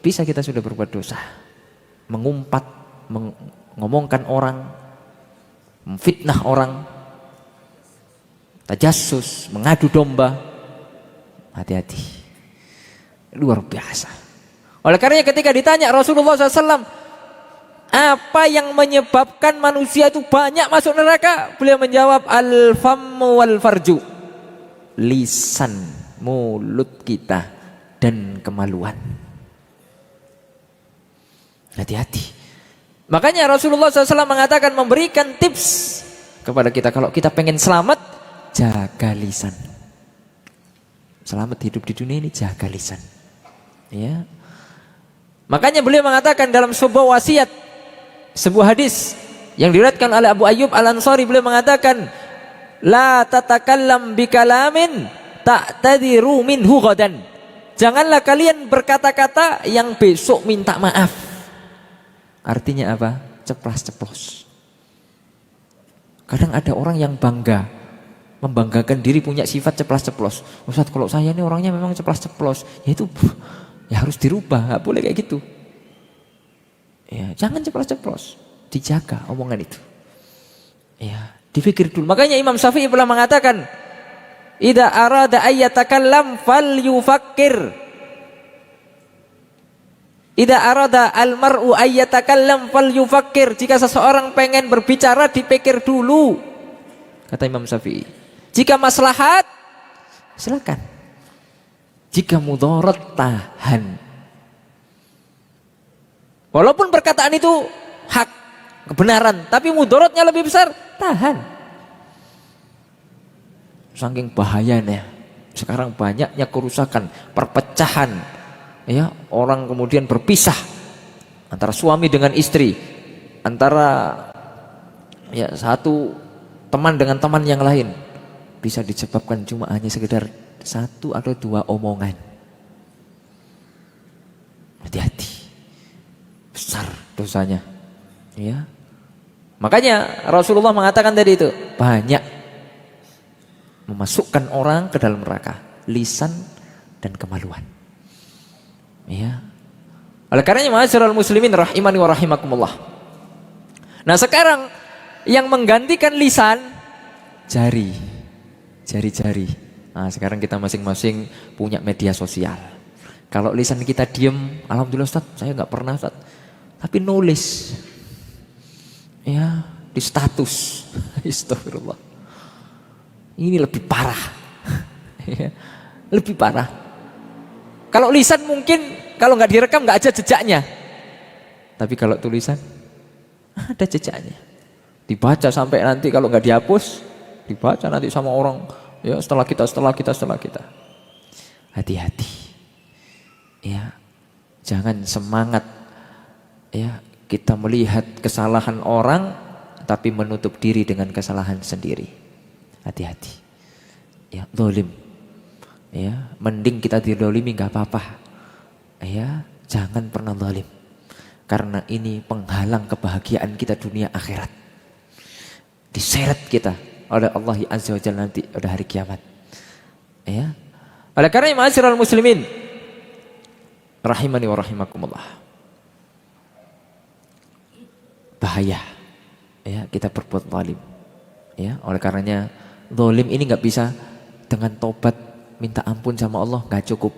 S4: bisa kita sudah berbuat dosa. Mengumpat, mengomongkan orang, memfitnah orang, tajassus, mengadu domba. Hati-hati. Luar biasa. Oleh karenanya ketika ditanya Rasulullah SAW, apa yang menyebabkan manusia itu banyak masuk neraka? Beliau menjawab, al-fammu wal farju. Lisan, mulut kita, dan kemaluan. Hati-hati. Makanya Rasulullah SAW mengatakan, memberikan tips kepada kita, kalau kita pengen selamat, jaga lisan. Selamat hidup di dunia ini, jaga lisan. Ya. Makanya beliau mengatakan dalam sebuah wasiat, sebuah hadis yang diriwayatkan oleh Abu Ayyub Al-Ansari, beliau mengatakan, la tatakallam bikalamin ta'tadiru minhu ghadan. Janganlah kalian berkata-kata yang besok minta maaf. Artinya apa? Ceplas-ceplos. Kadang ada orang yang bangga, membanggakan diri punya sifat ceplas-ceplos. Ustaz, kalau saya ini orangnya memang ceplas-ceplos. Ya itu ya harus dirubah, nggak boleh kayak gitu. Ya, jangan ceplas-ceplos, dijaga omongan itu. Ya, dipikir dulu. Makanya Imam Syafi'i pernah mengatakan, idza arada ayyatakallam falyufakkir. Idza arada almar'u ayyatakallam falyufakkir. Jika seseorang pengen berbicara, dipikir dulu. Kata Imam Syafi'i. Jika maslahat, silakan. Jika mudarat, tahan. Walaupun perkataan itu hak, kebenaran, tapi mudaratnya lebih besar, tahan. Saking bahayanya. Sekarang banyaknya kerusakan, perpecahan. Ya, orang kemudian berpisah antara suami dengan istri, antara ya satu teman dengan teman yang lain, bisa disebabkan cuma hanya sekedar satu atau dua omongan. Hati-hati, besar dosanya. Ya, makanya Rasulullah mengatakan tadi itu, banyak memasukkan orang ke dalam neraka, lisan dan kemaluan. Ya, oleh karenanya ma'asyiral muslimin rahimani wa rahimakumullah. Nah sekarang yang menggantikan lisan, jari-jari. Nah sekarang kita masing-masing punya media sosial. Kalau lisan kita diem, alhamdulillah Ustaz, saya nggak pernah Ustaz, tapi nulis, ya di status, astagfirullah. Ini lebih parah, ya, lebih parah. Kalau lisan mungkin kalau nggak direkam nggak ada jejaknya, tapi kalau tulisan ada jejaknya. Dibaca sampai nanti kalau nggak dihapus, dibaca nanti sama orang. Ya setelah kita. Hati-hati. Ya, jangan semangat. Ya, kita melihat kesalahan orang, tapi menutup diri dengan kesalahan sendiri. Hati-hati. Ya, zalim. Ya, mending kita didolimi nggak apa-apa. Ya, jangan pernah zalim. Karena ini penghalang kebahagiaan kita dunia akhirat. Diseret kita oleh Allah Azza wa Jalla nanti pada hari kiamat. Ya. Oleh karena ma'asyiral muslimin rahimani wa rahimakumullah. Bahaya. Ya, kita berbuat zalim. Ya, oleh karenanya zalim ini nggak bisa dengan tobat minta ampun sama Allah, nggak cukup.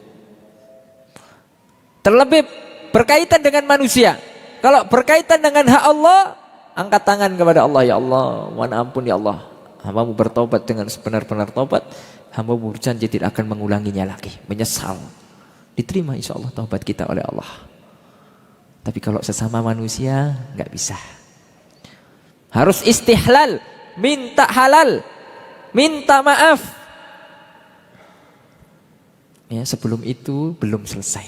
S4: Terlebih berkaitan dengan manusia. Kalau berkaitan dengan hak Allah, angkat tangan kepada Allah, ya Allah, mohon ampun ya Allah. Hambamu bertobat dengan sebenar-benar tobat. Hambamu berjanji tidak akan mengulanginya lagi. Menyesal. Diterima insya Allah taubat kita oleh Allah. Tapi kalau sesama manusia nggak bisa. Harus istihlal, minta halal, minta maaf. Ya, sebelum itu belum selesai.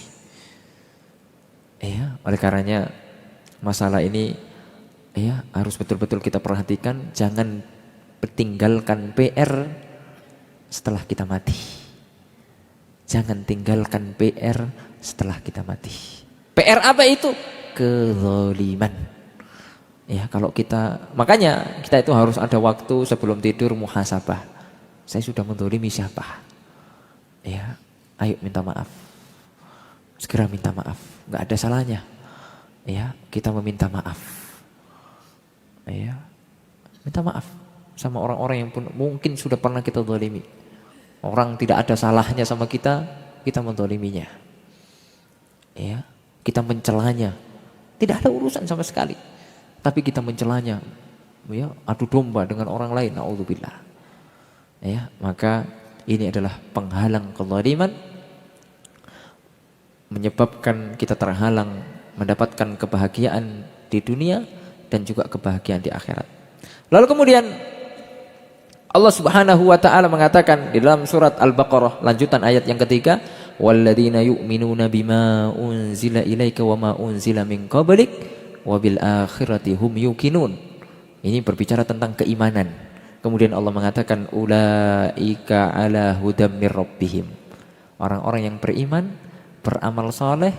S4: Ya, oleh karenanya masalah ini ya harus betul-betul kita perhatikan. Jangan tinggalkan PR setelah kita mati. Jangan tinggalkan PR setelah kita mati. PR apa itu? Kezaliman. Ya, kalau kita, makanya kita itu harus ada waktu sebelum tidur muhasabah. Saya sudah menzalimi siapa? Ya, ayo minta maaf. Segera minta maaf. Nggak ada salahnya. Ya, kita meminta maaf. Ya, minta maaf sama orang-orang yang pun mungkin sudah pernah kita zalimi. Orang tidak ada salahnya sama kita, kita menzaliminya. Ya, kita mencelanya. Tidak ada urusan sama sekali. Tapi kita mencelanya. Ya, adu domba dengan orang lain, naudzubillah. Ya, maka ini adalah penghalang kezaliman, menyebabkan kita terhalang mendapatkan kebahagiaan di dunia dan juga kebahagiaan di akhirat. Lalu kemudian Allah Subhanahu wa taala mengatakan di dalam surat Al-Baqarah lanjutan ayat yang ketiga, walladzina yu'minuna bima unzila ilaika wama unzila min qablik wabil akhirati hum yuqinun. Ini berbicara tentang keimanan. Kemudian Allah mengatakan ulaika ala hudam mir rabbihim. Orang-orang yang beriman, beramal saleh,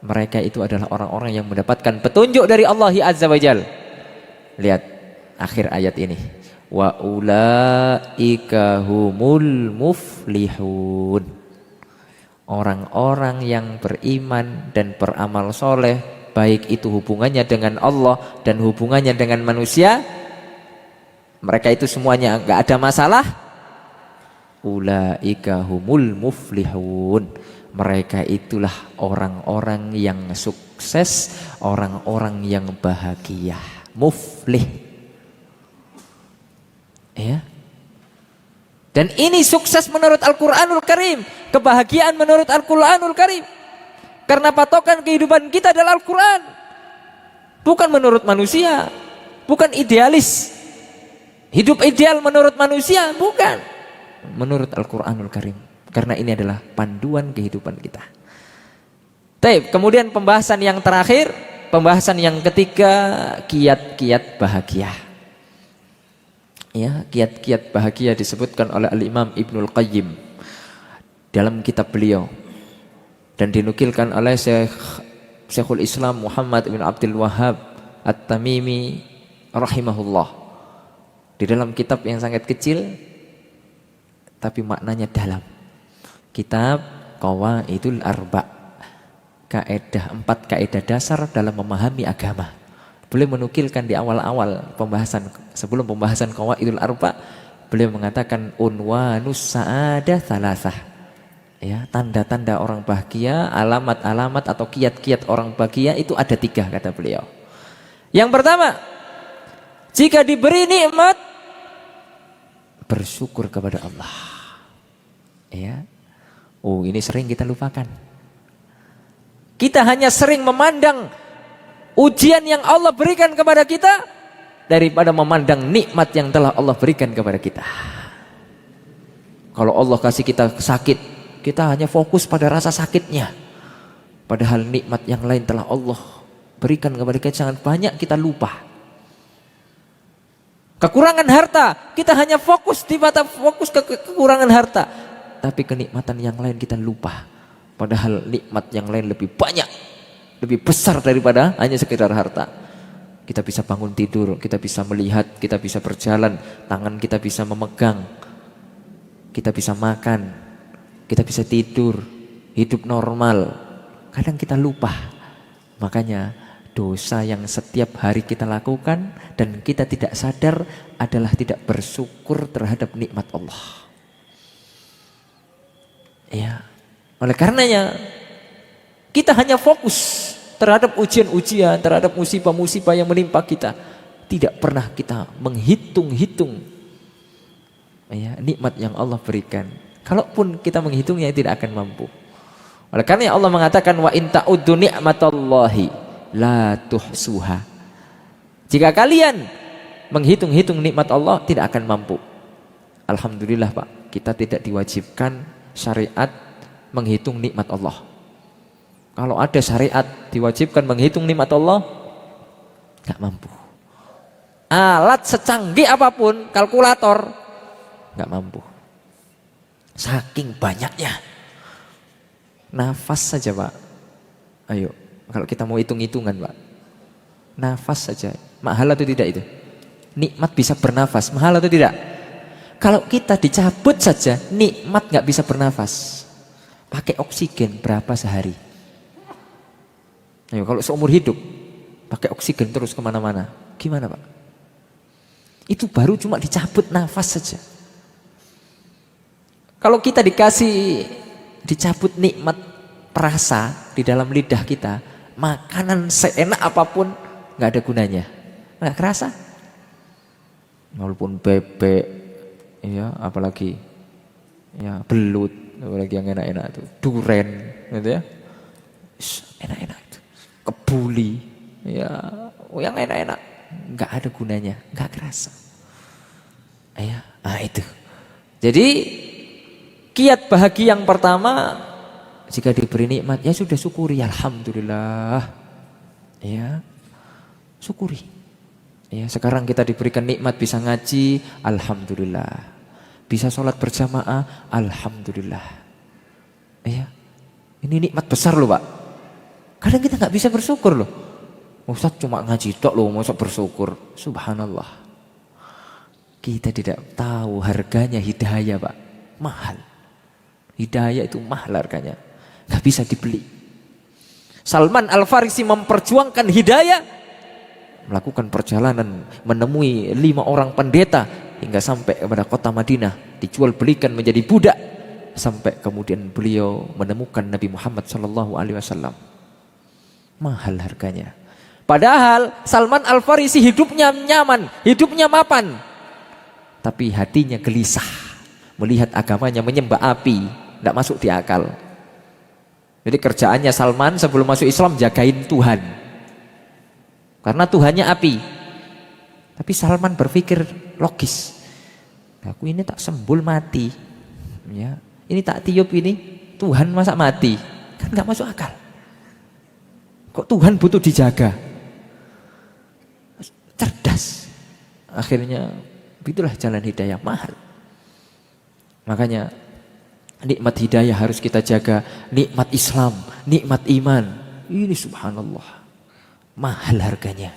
S4: mereka itu adalah orang-orang yang mendapatkan petunjuk dari Allah Azza wa Jalla. Lihat akhir ayat ini. Wa ulaika humul muflihun. Orang-orang yang beriman dan beramal soleh, baik itu hubungannya dengan Allah dan hubungannya dengan manusia, mereka itu semuanya enggak ada masalah. Ulaika humul muflihun. Mereka itulah orang-orang yang sukses, orang-orang yang bahagia, muflih. Ya. Dan ini sukses menurut Al-Quranul Karim, kebahagiaan menurut Al-Quranul Karim. Karena patokan kehidupan kita adalah Al-Quran, bukan menurut manusia, bukan idealis. Hidup ideal menurut manusia, bukan. Menurut Al-Quranul Karim. Karena ini adalah panduan kehidupan kita. Baik, kemudian pembahasan yang terakhir, pembahasan yang ketiga, kiat-kiat bahagia. Ya, kiat-kiat bahagia disebutkan oleh Al-Imam Ibnul Qayyim dalam kitab beliau dan dinukilkan oleh Syekhul Islam Muhammad bin Abdul Wahhab At-Tamimi rahimahullah di dalam kitab yang sangat kecil tapi maknanya dalam. Kitab Qawaidul Arba', empat kaidah dasar dalam memahami agama. Beliau menukilkan di awal-awal pembahasan, sebelum pembahasan Qawaidul Arba', beliau mengatakan unwanus sa'adah thalathah. Ya, tanda-tanda orang bahagia, alamat-alamat atau kiat-kiat orang bahagia itu ada 3 kata beliau. Yang pertama, jika diberi nikmat bersyukur kepada Allah. Ya. Oh, ini sering kita lupakan. Kita hanya sering memandang ujian yang Allah berikan kepada kita daripada memandang nikmat yang telah Allah berikan kepada kita. Kalau Allah kasih kita sakit, kita hanya fokus pada rasa sakitnya. Padahal nikmat yang lain telah Allah berikan kepada kita sangat banyak, kita lupa. Kekurangan harta, kita hanya fokus ke kekurangan harta. Tapi kenikmatan yang lain kita lupa. Padahal nikmat yang lain lebih banyak, lebih besar daripada hanya sekedar harta. Kita bisa bangun tidur, kita bisa melihat, kita bisa berjalan, tangan kita bisa memegang, kita bisa makan, kita bisa tidur, hidup normal. Kadang kita lupa. Makanya dosa yang setiap hari kita lakukan dan kita tidak sadar adalah tidak bersyukur terhadap nikmat Allah. Ya, oleh karenanya kita hanya fokus terhadap ujian-ujian, terhadap musibah-musibah yang menimpa kita. Tidak pernah kita menghitung-hitung ya, nikmat yang Allah berikan. Kalaupun kita menghitungnya tidak akan mampu. Oleh karena Allah mengatakan wa in ta'uddu ni'matallahi la tuhsuha. Jika kalian menghitung-hitung nikmat Allah tidak akan mampu. Alhamdulillah Pak, kita tidak diwajibkan syariat menghitung nikmat Allah. Kalau ada syariat diwajibkan menghitung nikmat Allah, nggak mampu. Alat secanggih apapun, kalkulator, nggak mampu. Saking banyaknya. Nafas saja Pak. Ayo, kalau kita mau hitung-hitungan Pak. Nafas saja. Mahal atau tidak itu? Nikmat bisa bernafas, mahal atau tidak? Kalau kita dicabut saja, nikmat nggak bisa bernafas. Pakai oksigen berapa sehari? Ayo, kalau seumur hidup pakai oksigen terus kemana-mana, gimana Pak? Itu baru cuma dicabut nafas saja. Kalau kita dicabut nikmat perasa di dalam lidah kita, makanan seenak apapun nggak ada gunanya, nggak kerasa. Walaupun bebek, ya apalagi ya belut, apalagi yang enak-enak itu, duren, gitu ya, enak-enak itu, kebuli, ya yang enak-enak, nggak ada gunanya, nggak kerasa. Ya, nah itu. Jadi kiat bahagia yang pertama, jika diberi nikmat ya sudah syukuri, alhamdulillah. Ya, syukuri. Ya, sekarang kita diberikan nikmat bisa ngaji, alhamdulillah. Bisa sholat berjamaah, alhamdulillah. Ya, ini nikmat besar loh Pak. Kadang kita nggak bisa bersyukur loh. Ustaz cuma ngaji tok loh, masa bersyukur. Subhanallah. Kita tidak tahu harganya hidayah Pak, mahal. Hidayah itu mahal harganya, nggak bisa dibeli. Salman Al-Farisi memperjuangkan hidayah, melakukan perjalanan menemui 5 orang pendeta hingga sampai kepada kota Madinah, dijual belikan menjadi budak sampai kemudian beliau menemukan Nabi Muhammad SAW. Mahal harganya. Padahal Salman Al-Farisi hidupnya nyaman, hidupnya mapan, tapi hatinya gelisah melihat agamanya menyembah api, tidak masuk di akal. Jadi kerjaannya Salman sebelum masuk Islam jagain Tuhan. Karena Tuhannya api. Tapi Salman berpikir logis. Aku ini tak sembul mati. Ya, ini tak tiup ini Tuhan masa mati. Kan nggak masuk akal. Kok Tuhan butuh dijaga? Cerdas. Akhirnya itulah jalan hidayah, mahal. Makanya nikmat hidayah harus kita jaga. Nikmat Islam, nikmat iman, ini subhanallah, mahal harganya,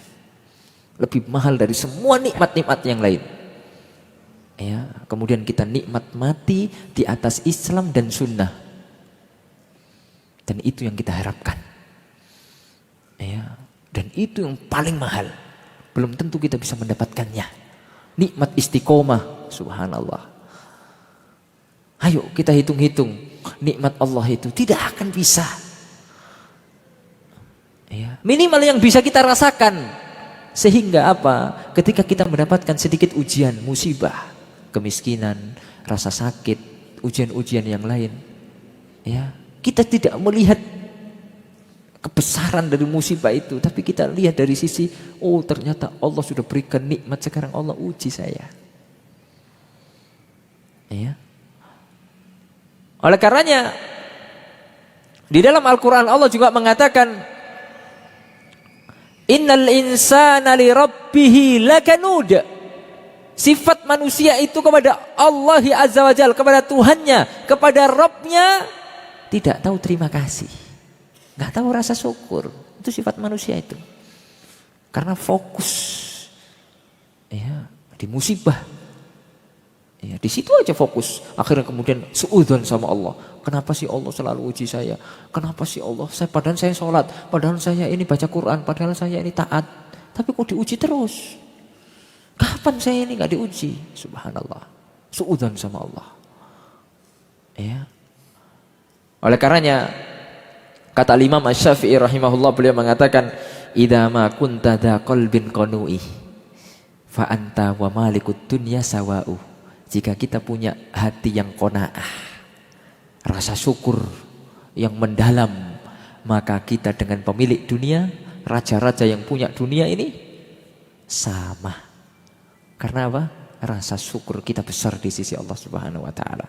S4: lebih mahal dari semua nikmat-nikmat yang lain. Ya, kemudian kita nikmat mati di atas Islam dan sunnah, dan itu yang kita harapkan. Ya, dan itu yang paling mahal. Belum tentu kita bisa mendapatkannya. Nikmat istiqomah, subhanallah. Ayo kita hitung-hitung nikmat Allah itu tidak akan bisa. Ya, minimal yang bisa kita rasakan. Sehingga apa? Ketika kita mendapatkan sedikit ujian, musibah, kemiskinan, rasa sakit, ujian-ujian yang lain, ya, kita tidak melihat kebesaran dari musibah itu, tapi kita lihat dari sisi, oh ternyata Allah sudah berikan nikmat, sekarang Allah uji saya. Ya. Oleh karenanya di dalam Al-Quran Allah juga mengatakan, innal insana li rabbihi lakanud. Sifat manusia itu kepada Allah Azza wa Jalla, kepada Tuhannya, kepada Rabbnya, tidak tahu terima kasih, nggak tahu rasa syukur. Itu sifat manusia itu. Karena fokus ya di musibah, ya di situ aja fokus. Akhirnya kemudian suudzon sama Allah. Kenapa sih Allah selalu uji saya? Kenapa sih Allah? Padahal saya sholat, padahal saya ini baca Quran, padahal saya ini taat, tapi kok diuji terus? Kapan saya ini nggak diuji? Subhanallah, suudzon sama Allah. Ya. Oleh karenanya kata Imam Asy-Syafi'i rahimahullah, beliau mengatakan, idza ma kunta dza qalbin qanu'i fa anta wa malikud dunya sawa'u. Jika kita punya hati yang qanaah, rasa syukur yang mendalam, maka kita dengan pemilik dunia, raja-raja yang punya dunia ini sama. Karena apa? Rasa syukur kita besar di sisi Allah Subhanahu wa taala.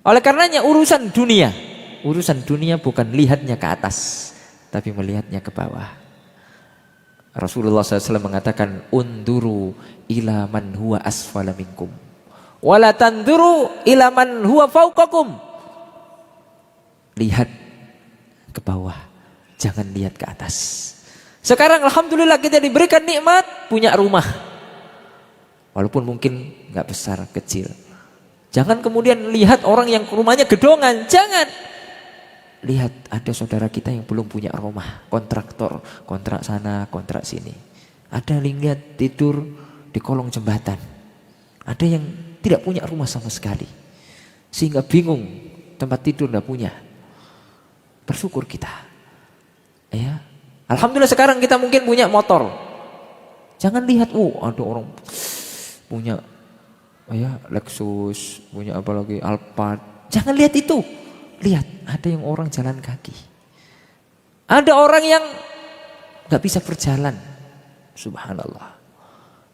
S4: Oleh karenanya urusan dunia bukan lihatnya ke atas, tapi melihatnya ke bawah. Rasulullah SAW mengatakan, unduru ila man huwa asfala minkum, wala tanduru ila man huwa fauqakum. Lihat ke bawah, jangan lihat ke atas. Sekarang alhamdulillah kita diberikan nikmat, punya rumah. Walaupun mungkin gak besar, kecil. Jangan kemudian lihat orang yang rumahnya gedongan, jangan. Lihat ada saudara kita yang belum punya rumah, kontraktor, kontrak sana, kontrak sini. Ada yang lihat tidur di kolong jembatan. Ada yang tidak punya rumah sama sekali, sehingga bingung, tempat tidur tidak punya. bersyukur kita. Ya. Alhamdulillah sekarang kita mungkin punya motor. Jangan lihat, ada orang punya Lexus, punya apa lagi, Alphard. Jangan lihat itu. Lihat, ada yang orang jalan kaki. Ada orang yang gak bisa berjalan. Subhanallah.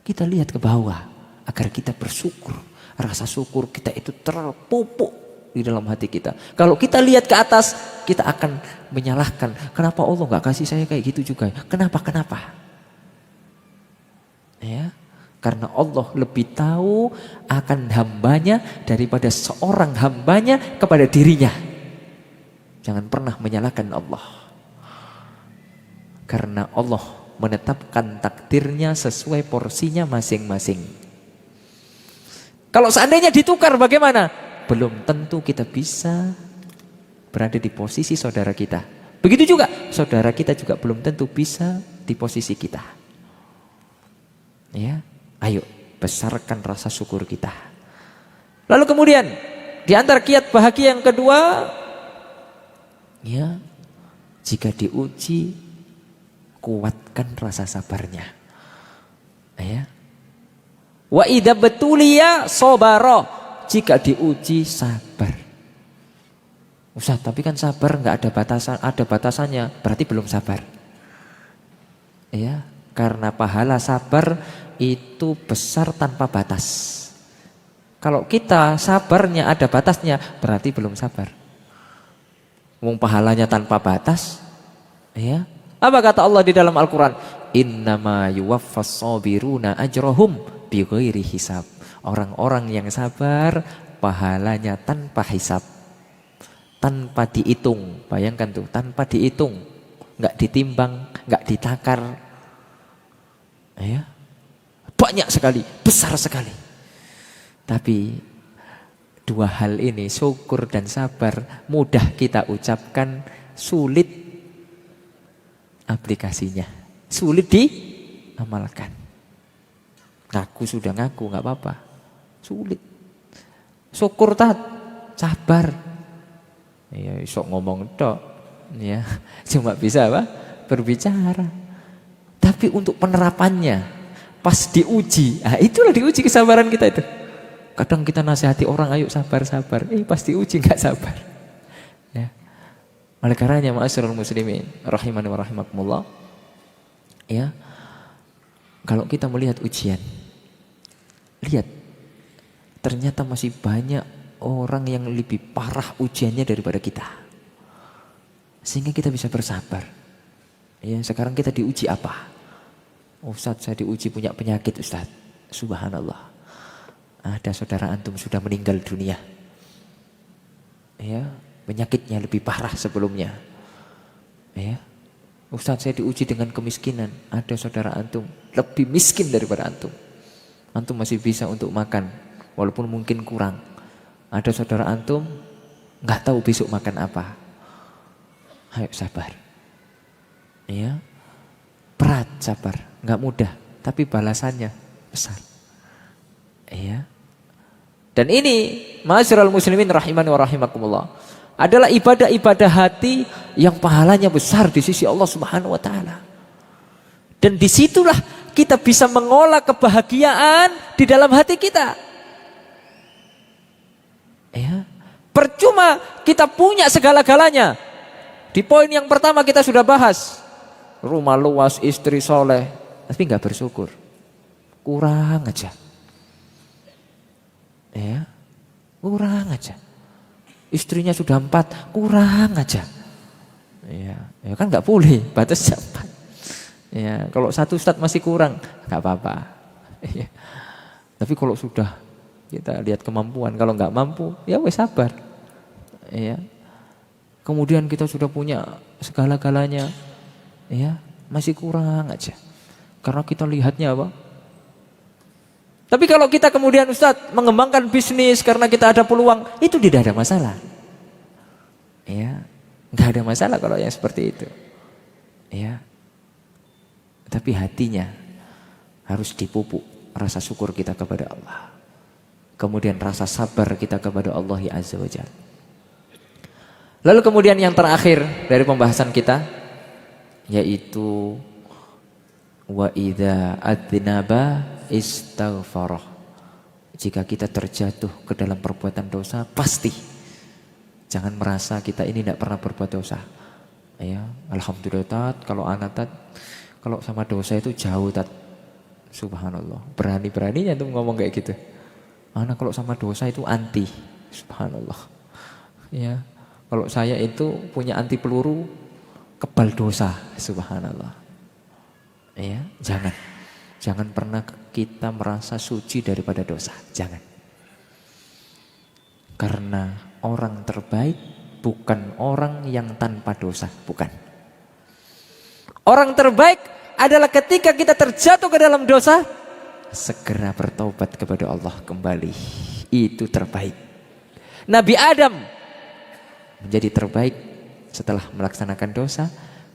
S4: Kita lihat ke bawah agar kita bersyukur. Rasa syukur kita itu terpupuk di dalam hati kita. Kalau kita lihat ke atas, kita akan menyalahkan. Kenapa Allah gak kasih saya kayak gitu juga? Kenapa? Ya, karena Allah lebih tahu akan hambanya daripada seorang hambanya kepada dirinya. Jangan pernah menyalahkan Allah. Karena Allah menetapkan takdirnya sesuai porsinya masing-masing. Kalau seandainya ditukar bagaimana? Belum tentu kita bisa berada di posisi saudara kita. Begitu juga saudara kita juga belum tentu bisa di posisi kita. Ya, ayo besarkan rasa syukur kita. Lalu kemudian di antara kiat bahagia yang kedua, ya, jika diuji kuatkan rasa sabarnya. Ya. Wa idza betuliya sabara, jika diuji sabar. Ustaz, tapi kan sabar enggak ada batasannya, berarti belum sabar. Ya, karena pahala sabar itu besar tanpa batas. Kalau kita sabarnya ada batasnya, berarti belum sabar. Wong pahalanya tanpa batas, ya. Apa kata Allah di dalam Al-Quran? Innama yuwaffas sabiruna ajrohum bighairi hisab. Orang-orang yang sabar pahalanya tanpa hisab, tanpa dihitung. Bayangkan tuh, tanpa dihitung, nggak ditimbang, nggak ditakar, ya, banyak sekali, besar sekali. Tapi dua hal ini, syukur dan sabar, mudah kita ucapkan, sulit aplikasinya, sulit diamalkan. Ngaku sudah ngaku nggak apa-apa, sulit. Syukur sabar, ya sok ngomong tok, ya cuma bisa apa? Berbicara. Tapi untuk penerapannya, pas diuji, itulah diuji kesabaran kita itu. Kadang kita nasihati orang, ayo sabar, pas diuji nggak sabar. Ya. Oleh karenanya, ma'asyiral muslimin rahimani wa rahimakumullah, ya, kalau kita melihat ujian, lihat ternyata masih banyak orang yang lebih parah ujiannya daripada kita, sehingga kita bisa bersabar. Ya, sekarang kita diuji apa? Ustaz, saya diuji punya penyakit, Ustaz. Subhanallah. Ada saudara antum sudah meninggal dunia. Ya, penyakitnya lebih parah sebelumnya. Ya. Ustaz, saya diuji dengan kemiskinan. Ada saudara antum lebih miskin daripada antum. Antum masih bisa untuk makan, walaupun mungkin kurang. Ada saudara antum nggak tahu besok makan apa. Ayo sabar. Ya. Berat sabar, nggak mudah, tapi balasannya besar. Ya. Dan ini, ma'asyiral muslimin rahimani wa rahimakumullah, adalah ibadah-ibadah hati yang pahalanya besar di sisi Allah Subhanahu wa taala. Dan disitulah kita bisa mengolah kebahagiaan di dalam hati kita. Ya. Percuma kita punya segala-galanya. Di poin yang pertama kita sudah bahas, rumah luas, istri soleh, tapi nggak bersyukur, kurang aja. Ya, kurang aja. Istrinya sudah 4, kurang aja. Ya kan nggak boleh, batasnya 4. Ya, kalau 1 ustadz masih kurang, nggak apa-apa. Ya. Tapi kalau sudah kita lihat kemampuan, kalau nggak mampu, ya wes sabar. Ya. Kemudian kita sudah punya segala-galanya, ya masih kurang aja. Karena kita lihatnya apa? Tapi kalau kita kemudian Ustadz mengembangkan bisnis karena kita ada peluang, itu tidak ada masalah. Ya, nggak ada masalah kalau yang seperti itu. Ya, tapi hatinya harus dipupuk rasa syukur kita kepada Allah. Kemudian rasa sabar kita kepada Allah Azza wa Jalla. Lalu kemudian yang terakhir dari pembahasan kita yaitu wa idza adznaba istaghfarah. Jika kita terjatuh ke dalam perbuatan dosa, pasti jangan merasa kita ini tidak pernah berbuat dosa. Ya, alhamdulillah tat, kalau anak tat, kalau sama dosa itu jauh tat. Subhanallah. Berani-beraninya tuh ngomong kayak gitu. Anak kalau sama dosa itu anti. Subhanallah. Ya, kalau saya itu punya anti peluru, kebal dosa. Subhanallah. Ya, jangan pernah kita merasa suci daripada dosa. Jangan. Karena orang terbaik bukan orang yang tanpa dosa, bukan. Orang terbaik adalah ketika kita terjatuh ke dalam dosa, segera bertobat kepada Allah kembali. Itu terbaik. Nabi Adam menjadi terbaik setelah melaksanakan dosa,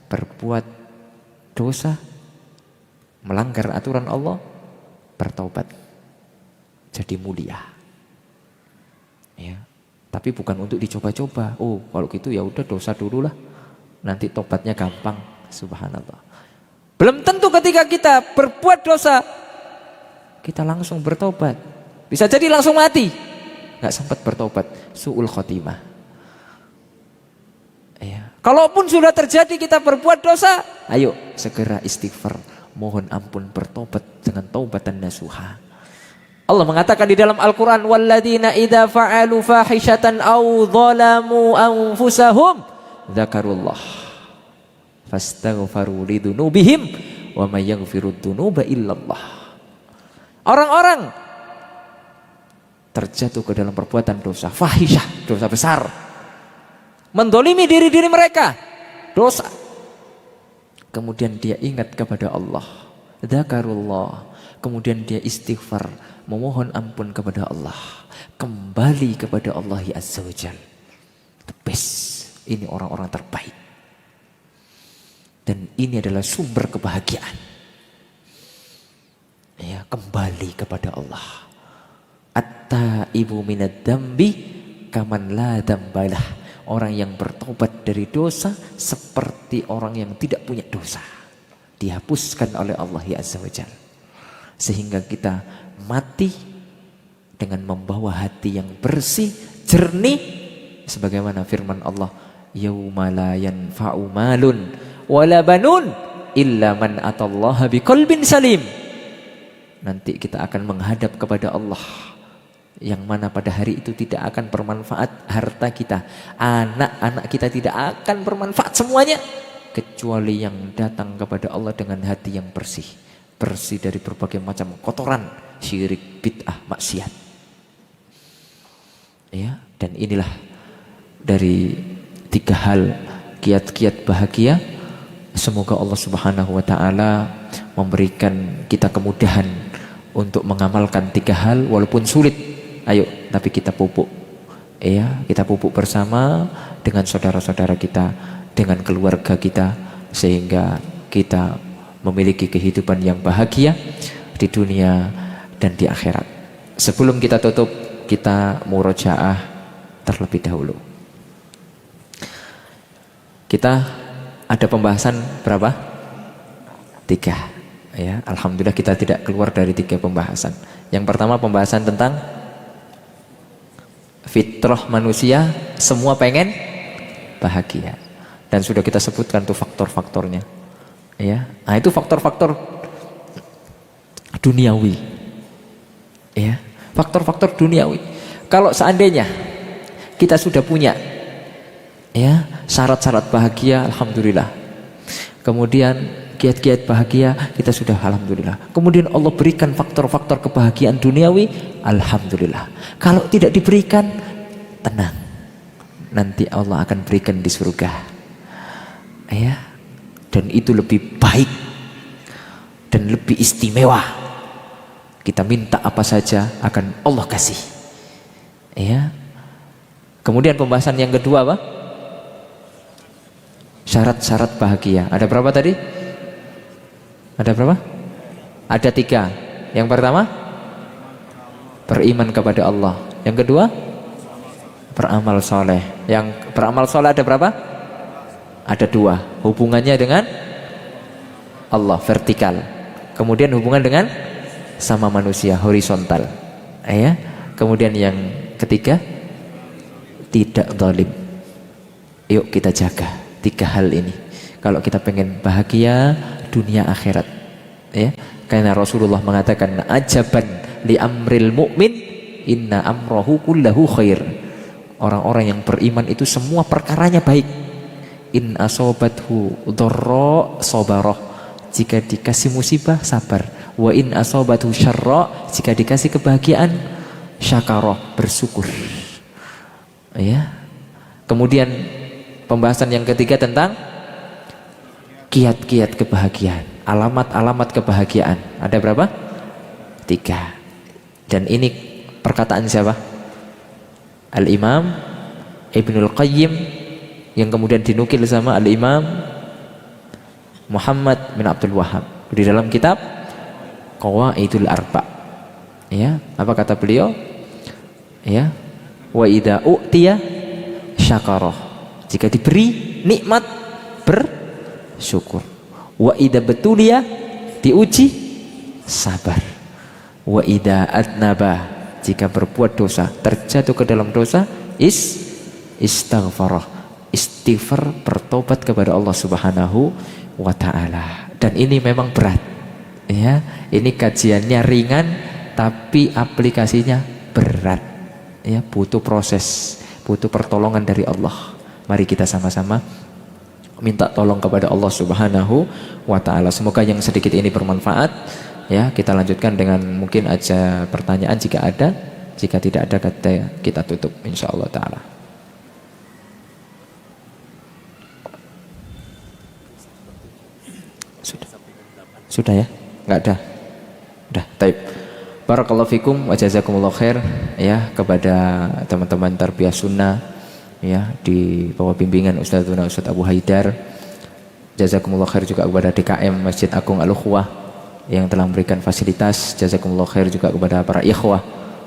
S4: berbuat dosa, melanggar aturan Allah, bertobat, jadi mulia. Ya, tapi bukan untuk dicoba-coba. Oh, kalau gitu ya udah dosa dulu lah, nanti tobatnya gampang. Subhanallah. Belum tentu ketika kita berbuat dosa kita langsung bertobat. Bisa jadi langsung mati, nggak sempat bertobat, su'ul khotimah. Ya. Kalaupun sudah terjadi kita berbuat dosa, ayo segera istighfar, mohon ampun, bertobat dengan taubatan nasuha. Allah mengatakan di dalam Al-Quran, walladzina idza fa'alu fahishatan aw zalamu anfusahum dzakarullah fastaghfaru lidunubihim wa may yaghfirud dunuba illallah. Orang-orang terjatuh ke dalam perbuatan dosa, fahisyah, dosa besar, mendolimi diri-diri mereka, dosa. Kemudian dia ingat kepada Allah, dzakarullah, kemudian dia istighfar, memohon ampun kepada Allah, kembali kepada Allah Azza wa Jalla. The best. Ini orang-orang terbaik. Dan ini adalah sumber kebahagiaan. Ya, kembali kepada Allah. At-taibu minad dambi kaman la dambalah. Orang yang bertobat dari dosa seperti orang yang tidak punya dosa. Dihapuskan oleh Allah Azza wa Jalla. Sehingga kita mati dengan membawa hati yang bersih, jernih, sebagaimana firman Allah, yauma la yanfa'u malun wala banun illa man atallaha biqalbin salim. Nanti kita akan menghadap kepada Allah, yang mana pada hari itu tidak akan bermanfaat harta kita, anak-anak kita tidak akan bermanfaat semuanya, kecuali yang datang kepada Allah dengan hati yang bersih, bersih dari berbagai macam kotoran, syirik, bid'ah, maksiat. Ya, dan inilah dari 3 hal kiat-kiat bahagia. Semoga Allah Subhanahu wa taala memberikan kita kemudahan untuk mengamalkan 3 hal walaupun sulit. Ayo, tapi kita pupuk. Ya, kita pupuk bersama dengan saudara-saudara kita, dengan keluarga kita, sehingga kita memiliki kehidupan yang bahagia di dunia dan di akhirat. Sebelum kita tutup, kita murojaah terlebih dahulu. Kita ada pembahasan berapa? 3. Ya, alhamdulillah kita tidak keluar dari 3 pembahasan. Yang pertama pembahasan tentang fitrah manusia, semua pengen bahagia. Dan sudah kita sebutkan tuh faktor-faktornya. Ya, nah itu faktor-faktor duniawi. Ya, faktor-faktor duniawi. Kalau seandainya kita sudah punya ya syarat-syarat bahagia, alhamdulillah. Kemudian kiat-kiat bahagia kita sudah, alhamdulillah. Kemudian Allah berikan faktor-faktor kebahagiaan duniawi, alhamdulillah. Kalau tidak diberikan, tenang, nanti Allah akan berikan di surga. Ya, dan itu lebih baik dan lebih istimewa. Kita minta apa saja akan Allah kasih. Ya. Kemudian pembahasan yang kedua apa? Syarat-syarat bahagia. Ada berapa tadi? Ada berapa? Ada 3. Yang pertama, beriman kepada Allah. Yang kedua, beramal soleh. Yang beramal soleh ada berapa? Ada 2. Hubungannya dengan Allah vertikal, kemudian hubungan dengan sama manusia horizontal, ya. Kemudian yang ketiga, tidak zalim. Yuk kita jaga 3 hal ini kalau kita pengen bahagia dunia akhirat, ya. Karena Rasulullah mengatakan ajaban li amril mu'min inna amrohu kullahu khair. Orang-orang yang beriman itu semua perkaranya baik. In asobathu dharra sabarah, jika dikasih musibah sabar. Wa in asobathu syarra, jika dikasih kebahagiaan syakarah, bersyukur, ya. Kemudian pembahasan yang ketiga tentang kiat-kiat kebahagiaan, alamat-alamat kebahagiaan. Ada berapa? 3. Dan ini perkataan siapa? Al-Imam Ibnul Qayyim, yang kemudian dinukil sama Al-Imam Muhammad bin Abdul Wahhab di dalam kitab Qawaidul Arba'. Ya, apa kata beliau? Ya, wa idza u'tiya syakarah, jika diberi nikmat bersyukur. Wa idza betulia, diuji sabar. Wa idza adnaba, jika berbuat dosa, terjatuh ke dalam dosa, istighfarah, istighfar, bertobat kepada Allah Subhanahu wa taala. Dan ini memang berat, ya. Ini kajiannya ringan tapi aplikasinya berat, ya. Butuh proses, butuh pertolongan dari Allah. Mari kita sama-sama minta tolong kepada Allah Subhanahu wa taala. Semoga yang sedikit ini bermanfaat, ya. Kita lanjutkan dengan mungkin aja pertanyaan jika ada. Jika tidak ada, kita tutup insyaallah taala. Sudah ya? Enggak ada? Udah, taib. Barakallahu fikum wa jazakumullah khair, ya, kepada teman-teman tarbiyah sunnah, ya, di bawah bimbingan Ustaz Abu Haidar. Jazakumullah khair juga kepada DKM Masjid Agung Al-Ukhwah yang telah memberikan fasilitas. Jazakumullah khair juga kepada para ikhwah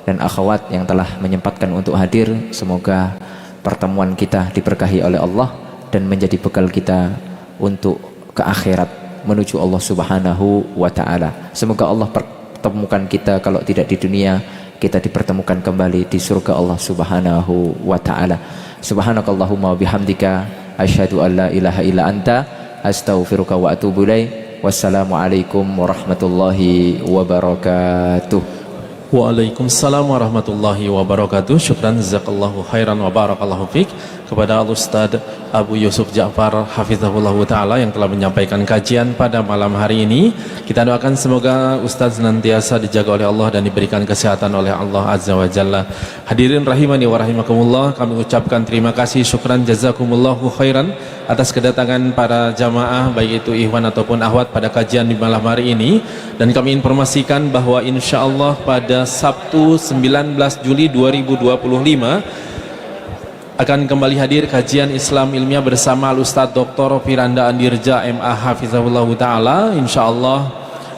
S4: dan akhwat yang telah menyempatkan untuk hadir. Semoga pertemuan kita diberkahi oleh Allah dan menjadi bekal kita untuk ke akhirat, menuju Allah Subhanahu wa taala. Semoga Allah pertemukan kita, kalau tidak di dunia, kita dipertemukan kembali di surga Allah Subhanahu wa taala. Subhanakallahumma wa bihamdika asyhadu an la ilaha illa anta astaghfiruka wa atubu ilaik. Wassalamualaikum warahmatullahi wabarakatuh.
S7: Waalaikumsalam warahmatullahi wabarakatuh. Syukran jazakallahu khairan wa barakallahu fiik kepada Al-Ustaz Abu Yusuf Ja'far hafizahullah ta'ala yang telah menyampaikan kajian pada malam hari ini. Kita doakan semoga Ustaz senantiasa dijaga oleh Allah dan diberikan kesehatan oleh Allah Azza wa Jalla. Hadirin rahimani wa rahimakumullah, kami ucapkan terima kasih, syukran jazakumullahu khairan atas kedatangan para jamaah, baik itu ikhwan ataupun akhwat, pada kajian di malam hari ini. Dan kami informasikan bahwa insyaallah pada Sabtu 19 Juli 2025 akan kembali hadir kajian Islam ilmiah bersama Al-Ustaz Dr. Firanda Andirja MA Hafizahullah Ta'ala. InsyaAllah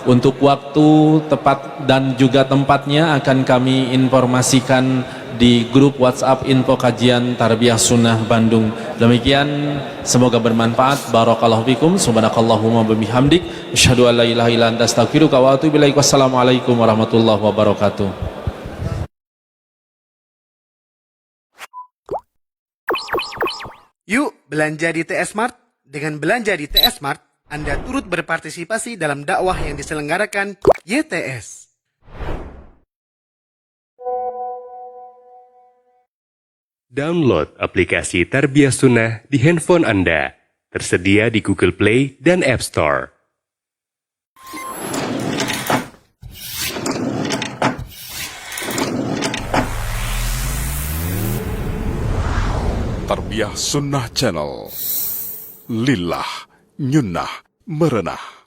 S7: untuk waktu tepat dan juga tempatnya akan kami informasikan di grup WhatsApp info kajian Tarbiyah Sunnah Bandung. Demikian, semoga bermanfaat. Barakallahu fikum. Subhanakallahumma bihamdik asyhadu an la ilaha illa anta astaghfiruka wa atubu ilaik. Wassalamualaikum warahmatullahi wabarakatuh.
S1: Yuk belanja di TS Mart. Dengan belanja di TS Mart, Anda turut berpartisipasi dalam dakwah yang diselenggarakan YTS.
S2: Download aplikasi Tarbiyah Sunnah di handphone Anda. Tersedia di Google Play dan App Store.
S3: Tarbiyah Sunnah Channel. Lillah, nyunnah, merenah.